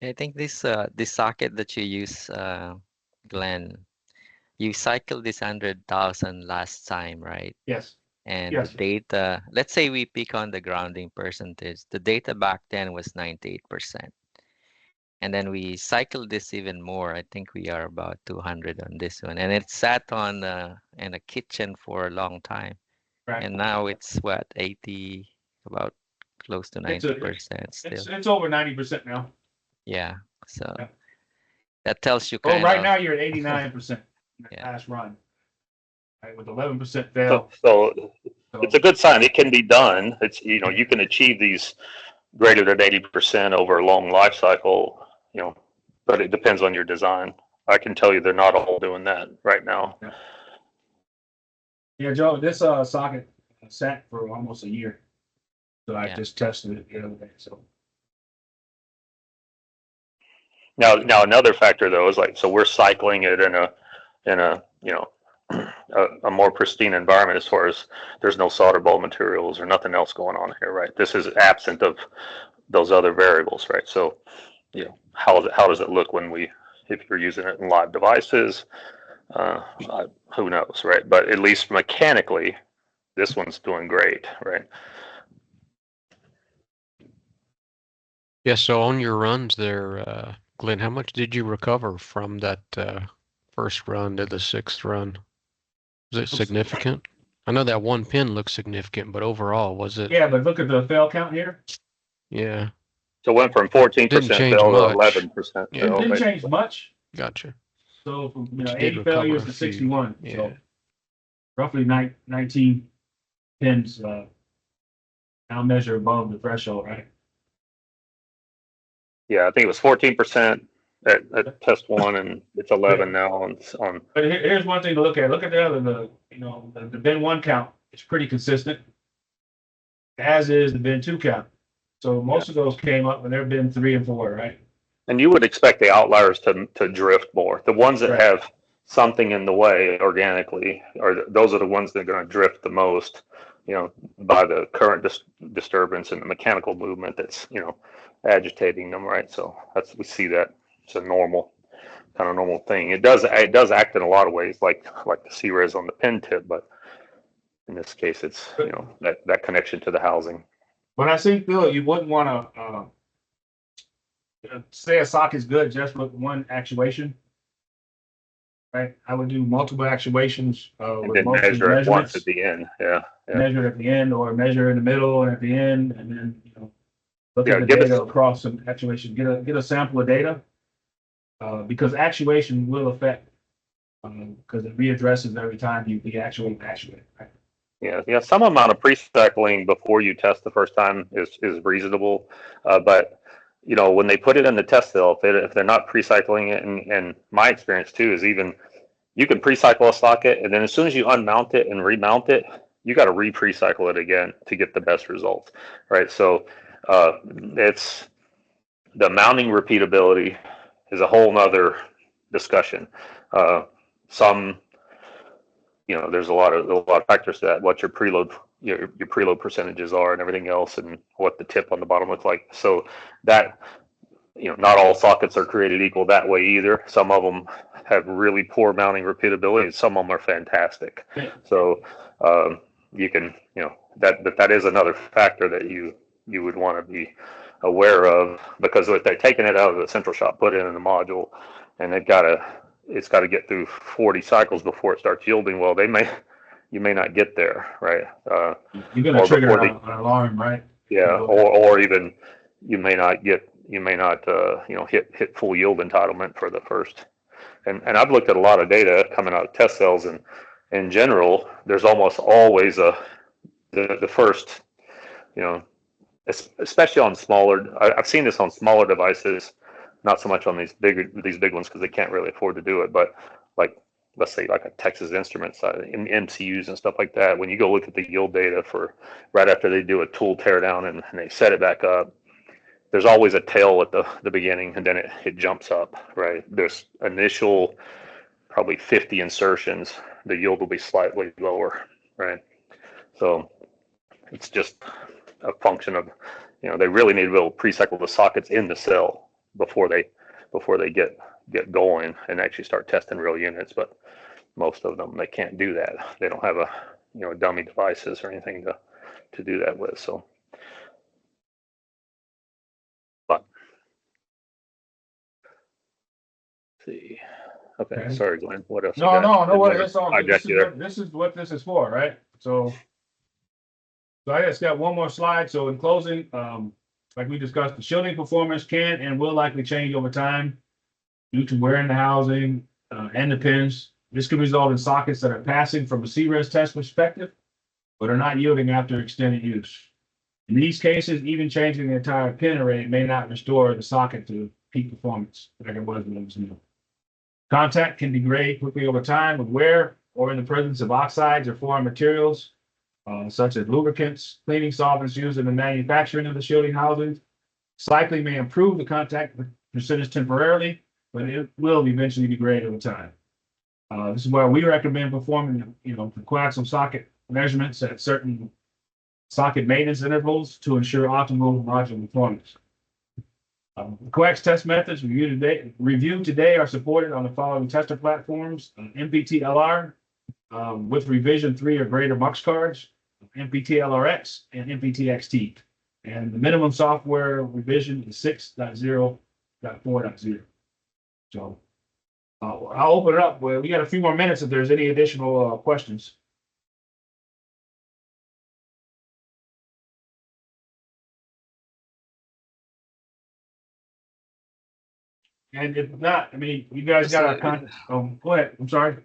I think this socket that you use, Glenn, you cycled this 100,000 last time, right? Yes. And Yes. the data, let's say we pick on the grounding percentage. The data back then was 98%. And then we cycled this even more. I think we are about 200 on this one. And it sat on in a kitchen for a long time. Right. And now it's what, 80, about close to 90% still. It's over 90% now. Yeah. So Yeah. that tells you Well, kind right of, now you're at 89% Yeah. last run. Right, with 11% fail. So it's a good sign. It can be done. It's, you know, you can achieve these greater than 80% over a long life cycle, you know, but it depends on your design. I can tell you they're not all doing that right now. Yeah, Joe, this socket sat for almost a year. So I Yeah. just tested it the other day. So Now another factor though is like, so we're cycling it in a you know, a more pristine environment as far as there's no solder ball materials or nothing else going on here, right? This is absent of those other variables, right? So, you know, how does it look if you're using it in live devices? Who knows, right? But at least mechanically, this one's doing great, right? Yeah, so on your runs there, Glenn, how much did you recover from that first run to the sixth run? Was it significant? I know that one pin looks significant, but overall, was it? yeah, but look at the fail count here. Yeah, So it went from 14% Didn't change fail to much. 11% Yeah. It fail. didn't change much. gotcha. So from But you did 80 recover failures a to few. 61. Yeah. So roughly 19 pins now measure above the threshold, right? Yeah, I think it was 14% at test one, and it's 11 now on. But here's one thing to look at. Look at the bin 1 count. It's pretty consistent, as is the bin 2 count. So most of those came up when they're bin 3 and 4, right? And you would expect the outliers to drift more. The ones that Right. have something in the way organically, those are the ones that are going to drift the most, you know, by the current disturbance and the mechanical movement that's, you know, agitating them, right? So we see that it's a normal thing. It does act in a lot of ways like the CRES on the pin tip, but in this case, it's, you know, that connection to the housing. But I think, Bill, you wouldn't want to say a sock is good just with one actuation, right? I would do multiple actuations And with then multiple measure at once measurements. at the end. Yeah. Measure at the end, or measure in the middle and at the end, and then look Yeah, at the give us- data across some actuation. Get a sample of data because actuation will affect because it readdresses every time you deactuate and actuate. Right? Yeah. Some amount of pre-cycling before you test the first time is reasonable, but you know, when they put it in the test cell, if they're not pre-cycling it, and my experience too is even you can pre-cycle a socket, and then as soon as you unmount it and remount it, you got to re-pre-cycle it again to get the best results, right? So it's the mounting repeatability is a whole nother discussion. Some, you know, there's a lot of factors to that. What your preload percentages are and everything else, and what the tip on the bottom looks like. So that, you know, not all sockets are created equal that way either. Some of them have really poor mounting repeatability, and some of them are fantastic. So you can, you know, that is another factor that you would want to be aware of, because if they're taking it out of the central shop, put it in the module, and it's got to get through 40 cycles before it starts yielding. Well, you may not get there, right? You're going to trigger an alarm, right? Yeah, or even you may not get you may not, hit full yield entitlement for the first. And I've looked at a lot of data coming out of test cells, and in general, there's almost always the first, especially on smaller. I've seen this on smaller devices, not so much on these big ones because they can't really afford to do it. But like, let's say like a Texas Instruments, MCUs and stuff like that. When you go look at the yield data for right after they do a tool teardown and they set it back up, there's always a tail at the beginning, and then it jumps up, right? There's initial probably 50 insertions, the yield will be slightly lower, right? So it's just a function of, they really need to be able to pre-cycle the sockets in the cell before they get going and actually start testing real units. But most of them, they can't do that. They don't have dummy devices or anything to do that with. So, but see. Okay, sorry, Glenn. What else? No worries. This is what this is for, right? So I just got one more slide. So in closing, like we discussed, the shielding performance can and will likely change over time due to wear in the housing and the pins. This could result in sockets that are passing from a CRES test perspective, but are not yielding after extended use. In these cases, even changing the entire pin array may not restore the socket to peak performance like it was when it was new. Contact can degrade quickly over time with wear or in the presence of oxides or foreign materials, such as lubricants, cleaning solvents used in the manufacturing of the shielding housings. Cycling may improve the contact percentage temporarily, but it will eventually degrade over time. This is why we recommend performing, the coaxial socket measurements at certain socket maintenance intervals to ensure optimal module performance. Coax test methods reviewed today are supported on the following tester platforms: MPT-LR with revision 3 or greater MUX cards, MPT-LRX, and MPT-XT. And the minimum software revision is 6.0.4.0. So I'll open it up. Well, we got a few more minutes if there's any additional questions. And if not, you guys got a go ahead. I'm sorry.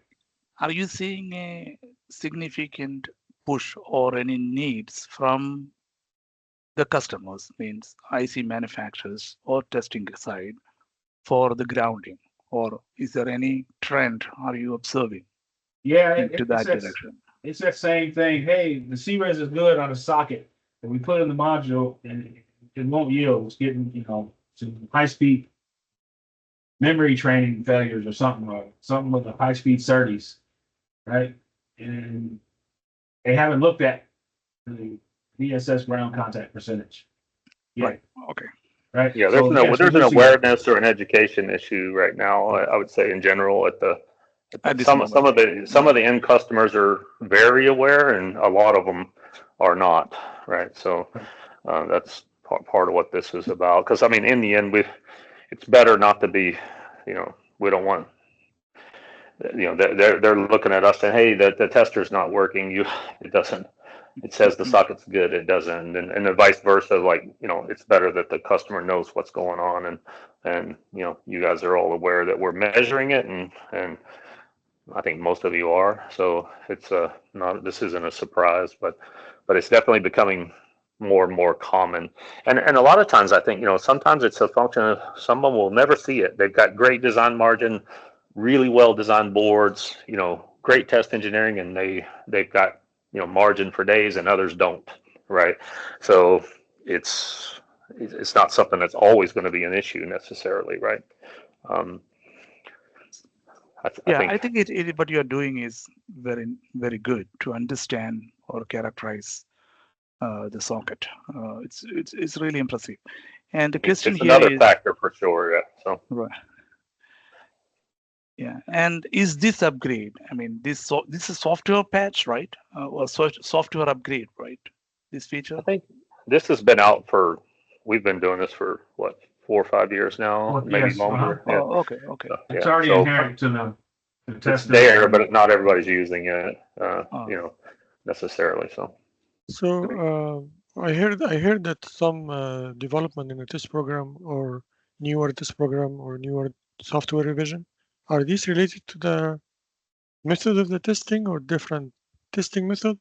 Are you seeing a significant push or any needs from the customers, means IC manufacturers or testing side, for the grounding? Or is there any trend are you observing into that direction? It's that same thing. Hey, the CRES is good on a socket that we put in the module and it won't yield. It's getting, some high-speed memory training failures or something with the high-speed SerDes, right? And they haven't looked at the VSS ground contact percentage yet. Right. Okay. Right. Yeah, there's an awareness or an education issue right now. I would say in general some of the end customers are very aware, and a lot of them are not. Right. So that's part of what this is about. Because in the end, it's better not to be. We don't want. They're looking at us saying, hey, the tester's not working. It doesn't. It says the socket's good, it doesn't, and the vice versa. It's better that the customer knows what's going on, and you guys are all aware that we're measuring it, and I think most of you are. So it's this isn't a surprise, but it's definitely becoming more and more common. And a lot of times, I think sometimes it's a function of someone will never see it. They've got great design margin, really well designed boards, great test engineering, and they've got margin for days, and others don't, right? So it's not something that's always going to be an issue necessarily, right? I think what you're doing is very, very good to understand or characterize the socket. It's really impressive. And the question it's here another factor for sure. Yeah. So right. Yeah, and is this upgrade? This is a software patch, right? Or software upgrade, right? This feature. I think this has been out we've been doing this for what, 4 or 5 years now, maybe longer. Yeah. Oh, okay. So, it's already inherent to the test. It's there, but not everybody's using it, necessarily. So I heard that some development in the test program or newer test program or newer software revision, are these related to the method of the testing or different testing method?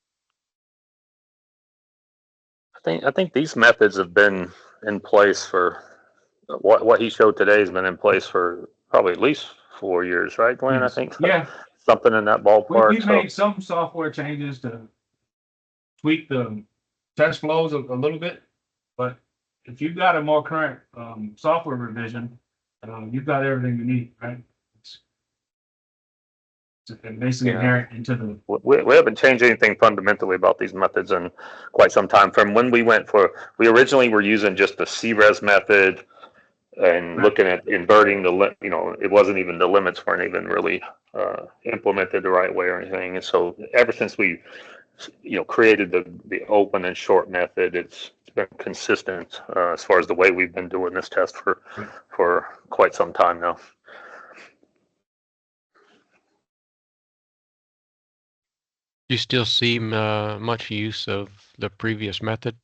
I think these methods have been in place for what he showed today has been in place for probably at least 4 years, right, Glenn? I Yes. think Yeah, something in that ballpark. we've made some software changes to tweak the test flows a little bit, but if you've got a more current software revision, you've got everything you need, right? It's basically inherent into the. We haven't changed anything fundamentally about these methods in quite some time. From when we originally were using just the CRES method and looking at inverting it wasn't even, the limits weren't even really implemented the right way or anything. And so ever since we, created the open and short method, it's been consistent as far as the way we've been doing this test for quite some time now. You still see much use of the previous method?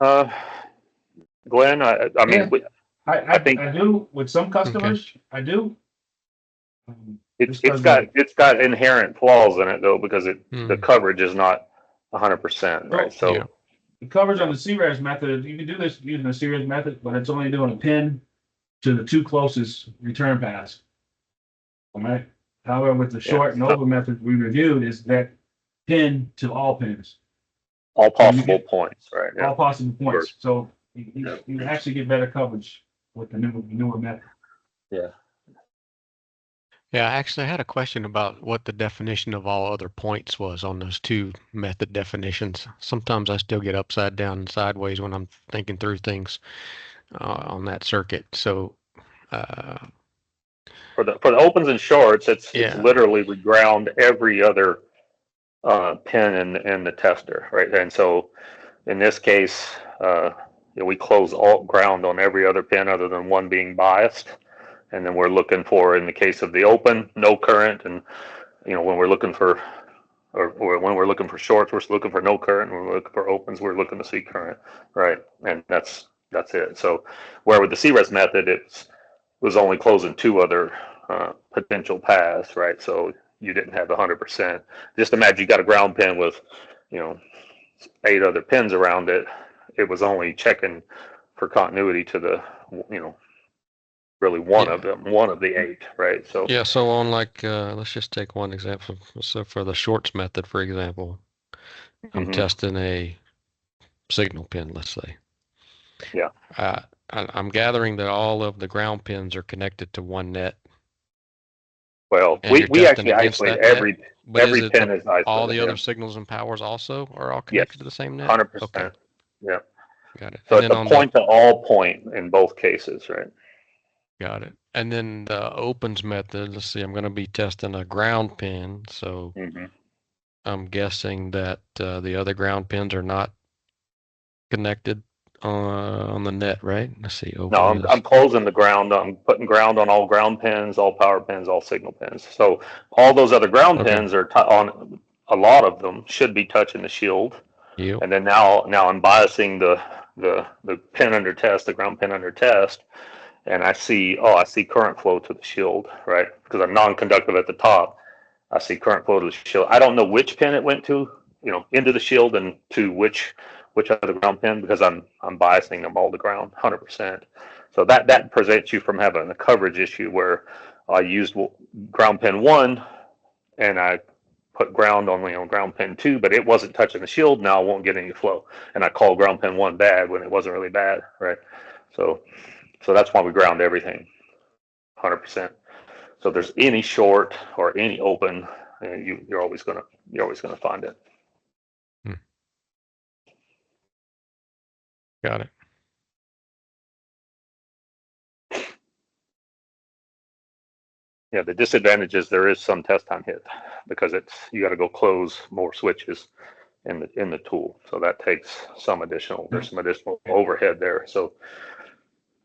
Glenn, I mean, I think I do with some customers. Okay. I do. It's got inherent flaws in it though, because the coverage is not 100%, right? So yeah. The coverage on the CRES method, you can do this using the CRES method, but it's only doing a pin to the two closest return paths. All right. However, with the short and open method we reviewed, is that pin to all pins. All possible points, right? All possible points. So you actually get better coverage with the newer method. Yeah. Yeah, actually, I had a question about what the definition of all other points was on those two method definitions. Sometimes I still get upside down and sideways when I'm thinking through things on that circuit. So for the opens and shorts, it's literally we ground every other pin in the tester, right? And so in this case, we close all ground on every other pin other than one being biased. And then we're looking for, in the case of the open, no current. And, when we're looking for, or when we're looking for shorts, we're looking for no current. When we're looking for opens, we're looking to see current, right? And that's it. So where with the CRES method, it was only closing two other potential paths, right? So you didn't have 100%. Just imagine you got a ground pin with, 8 other pins around it. It was only checking for continuity to the, really one of the 8, right? So yeah, so on let's just take one example. So for the shorts method, for example, I'm testing a signal pin, let's say. Yeah. I'm gathering that all of the ground pins are connected to one net. Well, we actually isolate every pin is isolated. All the other signals and powers also are all connected to the same net? 100%. Okay. Yeah. Got it. So it's a point to all point in both cases, right? Got it. And then the opens method, let's see, I'm going to be testing a ground pin. So I'm guessing that the other ground pins are not connected on the net, right? Let's see. No, I'm closing the ground. I'm putting ground on all ground pins, all power pins, all signal pins. So all those other ground pins are on, a lot of them should be touching the shield. Yep. And then now I'm biasing the pin under test, the ground pin under test. And I see current flow to the shield, right? Because I'm non-conductive at the top. I see current flow to the shield. I don't know which pin it went to, into the shield and to which other ground pin, because I'm biasing them all to ground 100%. So that presents you from having a coverage issue where I used ground pin 1 and I put ground on ground pin 2, but it wasn't touching the shield. Now I won't get any flow, and I call ground pin 1 bad when it wasn't really bad, right? So that's why we ground everything 100%. So if there's any short or any open, you're always gonna find it. Got it. Yeah, the disadvantage is there is some test time hit because you got to go close more switches in the tool. So that takes there's some additional overhead there. So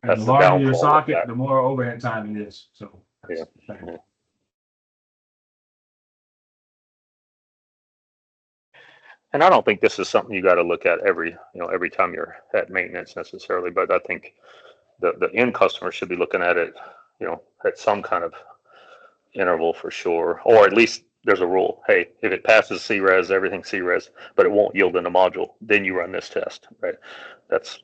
that's the larger your socket, the more overhead time it is. So yeah. And I don't think this is something you got to look at every time you're at maintenance necessarily, but I think the end customer should be looking at it, at some kind of interval for sure, or at least there's a rule. Hey, if it passes CRES, everything's CRES, but it won't yield in a module, then you run this test, right? That's,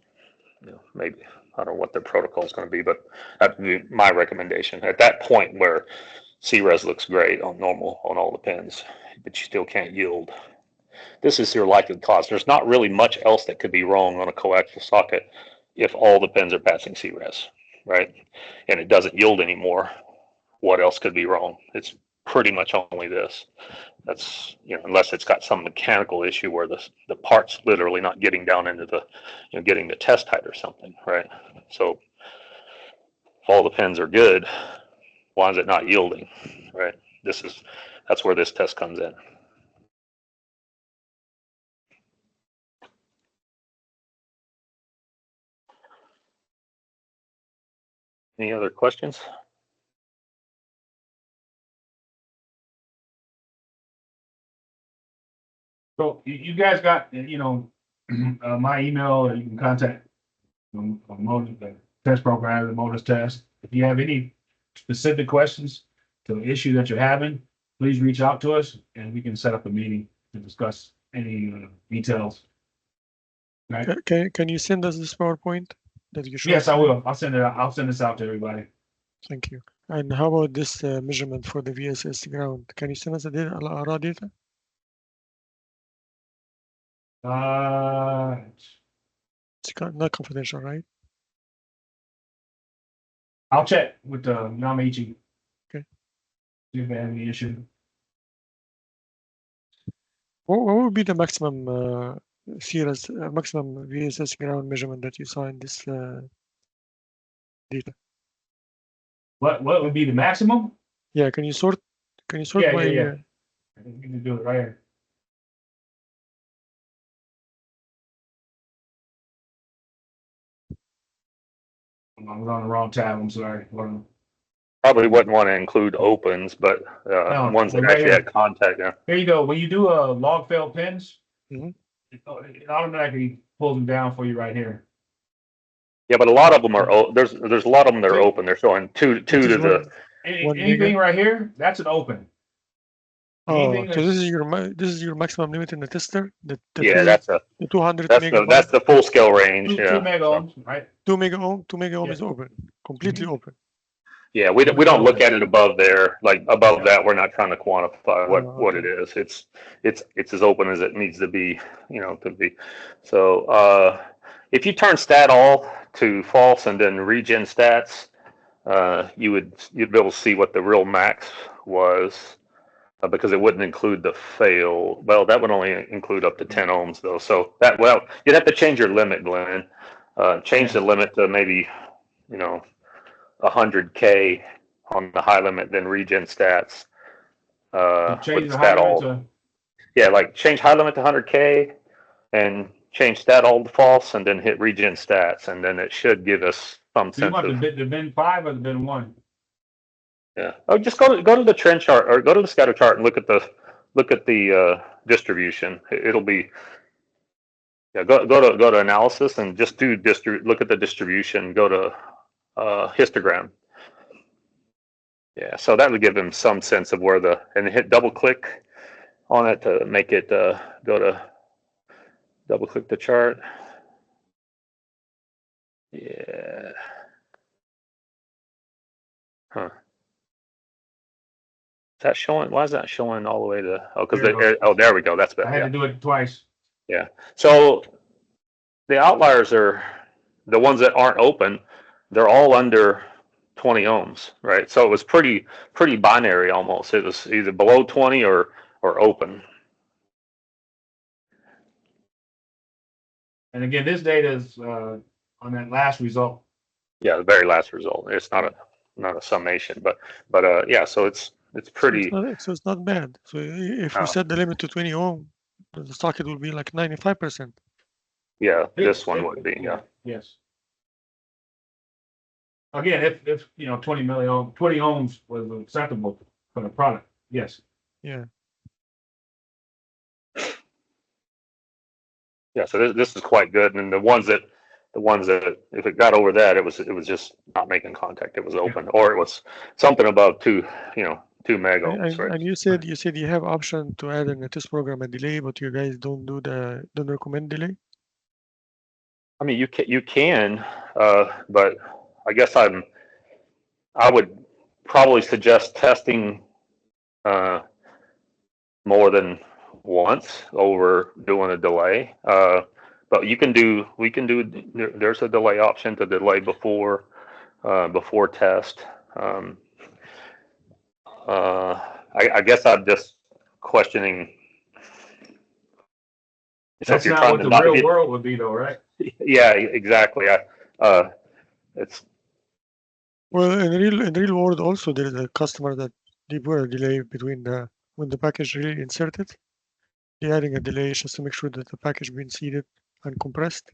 maybe, I don't know what the protocol is going to be, but that'd be my recommendation. At that point where CRES looks great on normal on all the pins, but you still can't yield, this is your likely cause. There's not really much else that could be wrong on a coaxial socket if all the pins are passing CRES, right? And it doesn't yield anymore. What else could be wrong? It's pretty much only this. That's, unless it's got some mechanical issue where the part's literally not getting down into the, getting the test height or something, right? So if all the pins are good, why is it not yielding, right? That's where this test comes in. Any other questions? So you guys got, my email, or you can contact the test program, the Motors test. If you have any specific questions to the issue that you're having, please reach out to us and we can set up a meeting to discuss any details. Right? Can you send us this PowerPoint that you showed? Yes, I will. I'll send it out. I'll send this out to everybody. Thank you. And how about this measurement for the VSS ground? Can you send us the raw data? It's not confidential, right? I'll check with Yamaichi. Okay. See if they have any issue. What would be the maximum CRES, maximum VSS ground measurement that you saw in this data? What would be the maximum? Yeah, can you sort Yeah, by yeah. I think we can do it right here. I was on the wrong tab. I'm sorry. Probably wouldn't want to include opens, but No, ones that right actually here. had contact. Yeah. Here you go. When you do a log fail pins, Mhm. it automatically pulls them down for you right here. Yeah, but a lot of them are there's a lot of them that are open. They're showing two to the Anything right here, that's an open. Oh, Anything so this is your maximum limit in the tester. The that's the 200 that's megabyte. the full scale range. 2 mega ohms, right? 2 mega ohm. 2 mega ohm Yeah. is open, completely open. Yeah, we don't look at it above there. Like above that, we're not trying to quantify what it is. It's as open as it needs to be, to be. So if you turn stat all to false and then regen stats, you'd be able to see what the real max was, because it wouldn't include the fail. Well, that would only include up to 10 ohms though. So you'd have to change your limit, Glenn. Change the limit to maybe 100K on the high limit, then regen stats. Change the high limit to. Yeah, like change high limit to 100K and change stat all to false, and then hit regen stats, and then it should give us some So you sense want of the bin 5 or the bin 1? Yeah. Oh, just go to the trend chart or go to the scatter chart and look at the distribution. It'll be go to analysis and just do look at the distribution. Go to histogram. Yeah, so that would give him some sense of where and hit double click on it to make it go to double click the chart. Yeah. Huh. Is that showing? Why is that showing all the way to? Oh, because there we go. That's better. I had to do it twice. Yeah. So the outliers are the ones that aren't open. They're all under 20 ohms, right? So it was pretty binary almost. It was either below 20 or open. And again, this data is on that last result. Yeah, the very last result. It's not a summation, but yeah. So it's pretty. So it's not bad. So if we set the limit to 20 ohm, the socket will be like 95%. Yeah, this one would be. Yeah. Yes. Again, if 20 ohms was acceptable for the product, yes. Yeah. Yeah, so this is quite good. And the ones that if it got over that, it was just not making contact. It was open, or it was something above 2 meg ohms, right? And you said you have option to add in a test program a delay, but you guys don't recommend delay. I mean, you can, but I guess I would probably suggest testing more than once over doing a delay. But we can do, there's a delay option to delay before test. I guess I'm just questioning. That's not what the real world would be, though, right? Yeah, exactly. It's Well, in the real world also, there is a customer that they put a delay between when the package really inserted. They're adding a delay just to make sure that the package being seeded and compressed.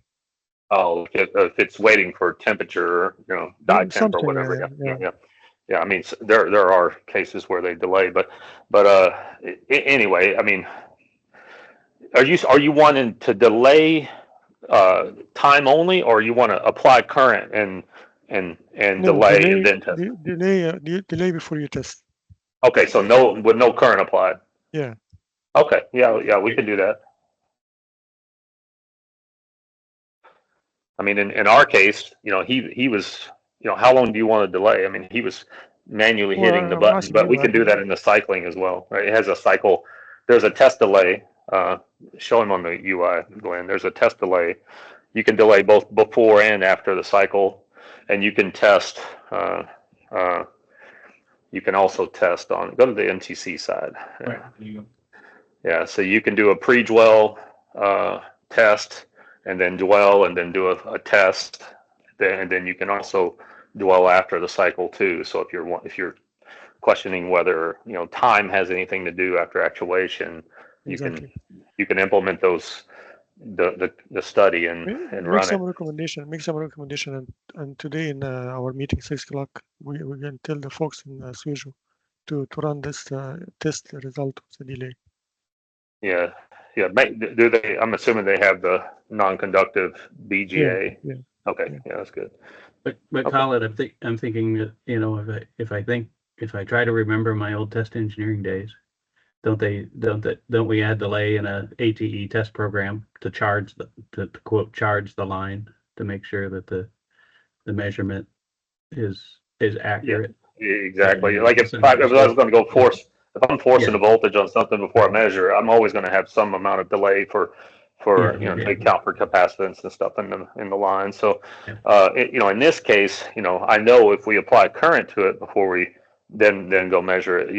oh, if it's waiting for temperature, die temp or whatever. Yeah. I mean, there are cases where they delay, but anyway, I mean, are you wanting to delay time only, or you want to apply current and delay and then test? Delay before you test. Okay, so with no current applied. Yeah. Okay, yeah, we can do that. I mean, in our case, he was, how long do you want to delay? I mean, he was manually hitting the button, but we can do that in the cycling as well, right? It has a cycle. There's a test delay. Show him on the UI, Glenn. There's a test delay. You can delay both before and after the cycle, and you can test. You can also test go to the MTC side. Right. Yeah, so you can do a pre-dwell test, and then dwell, and then do a test, and then you can also dwell after the cycle too. So if you're questioning whether time has anything to do after actuation, you can implement those the study and run it. Make some recommendation, and today in our meeting 6 o'clock we're going to tell the folks in Sujo to run this test result of the delay. Yeah. Do they? I'm assuming they have the non-conductive BGA. Yeah. Okay. Yeah, that's good. But Colin, I'm thinking that if I try to remember my old test engineering days, don't we add delay in a ATE test program to quote charge the line to make sure that the measurement is accurate? Yeah, exactly. Like if I was going to go if I'm forcing a voltage on something before I measure, I'm always going to have some amount of delay to account for capacitance and stuff in the line. So, in this case, I know if we apply current to it before we then go measure it,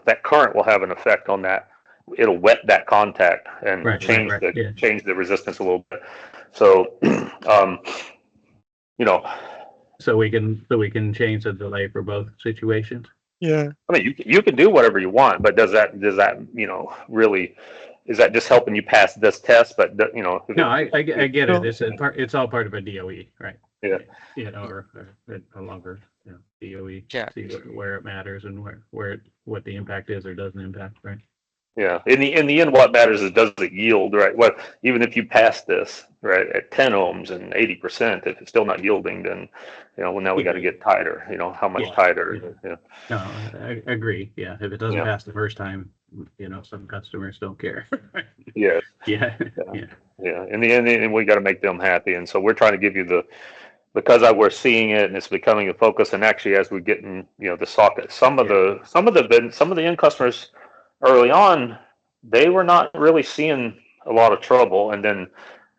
that current will have an effect on that. It'll wet that contact and change the resistance a little bit. So, so we can change the delay for both situations. Yeah. I mean, you can do whatever you want, but does that really, is that just helping you pass this test? But No, I get it. It's all part of a DOE, right? Yeah. Or a longer DOE. Yeah. See where it matters and what the impact is or doesn't impact, right? Yeah. In the end, what matters is does it yield, right? Well, even if you pass this, right, at 10 ohms and 80%, if it's still not yielding, then well, now we got to get tighter. How much tighter? Yeah. No, I agree. Yeah, if it doesn't pass the first time, some customers don't care. Yeah. Yeah. In the end, we got to make them happy, and so we're trying to give you because we're seeing it and it's becoming a focus. And actually, as we get in, the socket, some of the end customers early on, they were not really seeing a lot of trouble, and then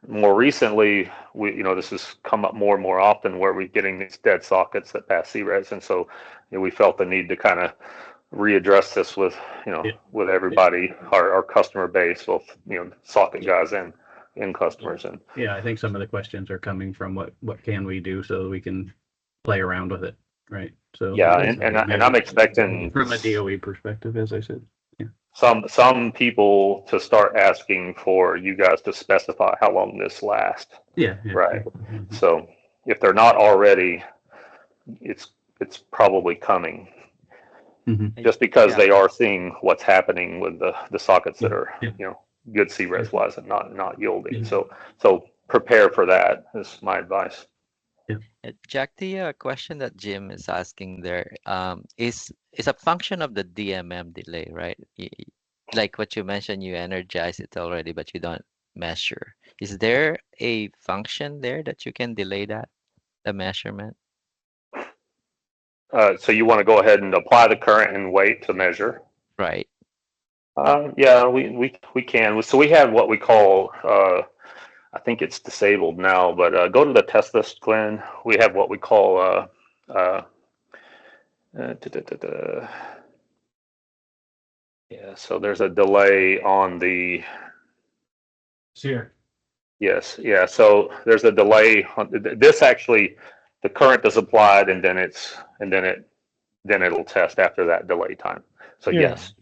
more recently, this has come up more and more often where we're getting these dead sockets that pass CRES, and so we felt the need to kind of readdress this with with everybody, our customer base, both socket guys and end customers. And I think some of the questions are coming from what can we do so that we can play around with it, right? So and I'm expecting from a DOE perspective, as I said. Some people to start asking for you guys to specify how long this lasts. Yeah. Right. So if they're not already, it's probably coming. Just because they are seeing what's happening with the sockets that are good CRES wise and not yielding. So prepare for that is my advice. Jack, the question that Jim is asking there is a function of the DMM delay, right? Like what you mentioned, you energize it already, but you don't measure. Is there a function there that you can delay that, the measurement? So you want to go ahead and apply the current and wait to measure. Right. Yeah, we can. So we have what we call, I think it's disabled now, but go to the test list, Glenn. We have what we call, yeah, so there's a delay on the, It's here. yes, yeah, so there's a delay on this actually, the current is applied and then then it'll test after that delay time. So Yeah. yes,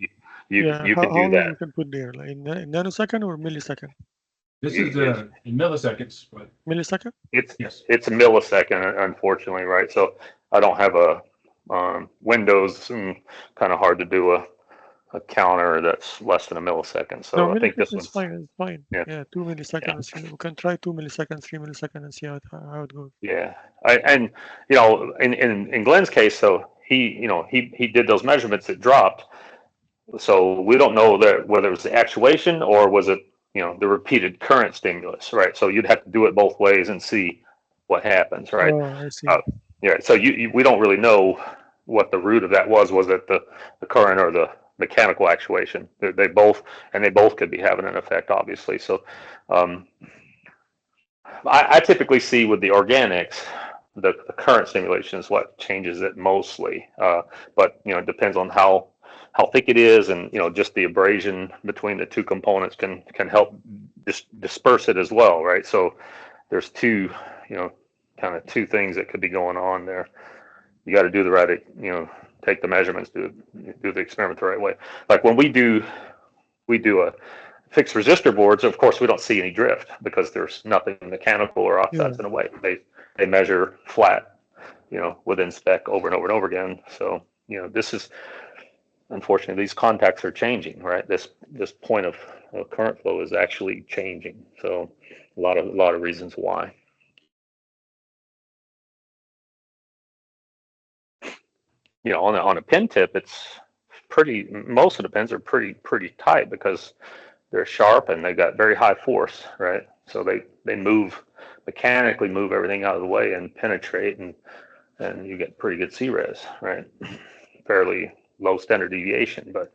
you can how do long that. you can put there, like in nanosecond or millisecond? This You- is in milliseconds, but Millisecond? yes. It's a millisecond, unfortunately, right? So I don't have a Windows, and kind of hard to do a counter that's less than a millisecond. So No, I think millisecond this is one's fine. It's fine. Yeah. Yeah, 2 milliseconds. We can try 2 milliseconds, 3 milliseconds, and see how it goes. yeah. And you know, in Glenn's case, so he did those measurements. It dropped. So we don't know that whether it was the actuation or was it the repeated current stimulus, right? So you'd have to do it both ways and see what happens, right? Oh, I see. Yeah. So we don't really know what the root of that was. Was it the current or the mechanical actuation? They both could be having an effect, obviously. So I typically see with the organics, the current stimulation is what changes it mostly. But it depends on how thick it is, and just the abrasion between the two components can help disperse it as well, right? So there's two two things that could be going on there. You got to do the right, take the measurements, do the experiment the right way. Like when we do a fixed resistor boards, of course we don't see any drift because there's nothing mechanical or oxides in the way. They measure flat, within spec over and over and over again. So this is, unfortunately, these contacts are changing, right? This point of current flow is actually changing. So a lot of reasons why. On a pin tip, it's pretty. Most of the pins are pretty tight because they're sharp and they got very high force, right? So they mechanically move everything out of the way and penetrate, and you get pretty good CRES, right? Fairly low standard deviation, but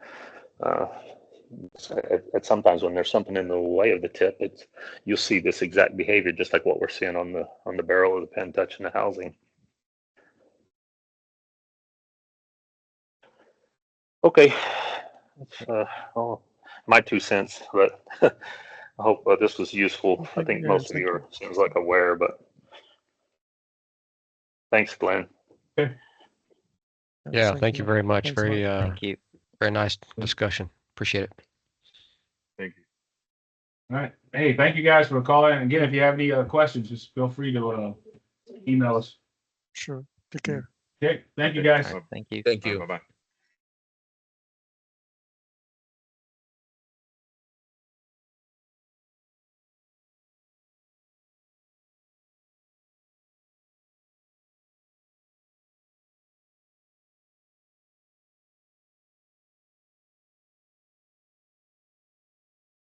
at sometimes when there's something in the way of the tip, you'll see this exact behavior, just like what we're seeing on the barrel of the pen touching the housing. Okay, that's my 2 cents, but I hope this was useful. I think most of you are, seems like, aware, but thanks, Glenn. Okay. Yeah, thank you very much. Thanks, Very Mark. Thank you. very nice discussion. Appreciate it. Thank you. All right. Hey, thank you guys for calling. And again, if you have any questions, just feel free to email us. Sure. Take care. Okay. Thank you guys. Thank you. Thank you. Bye-bye.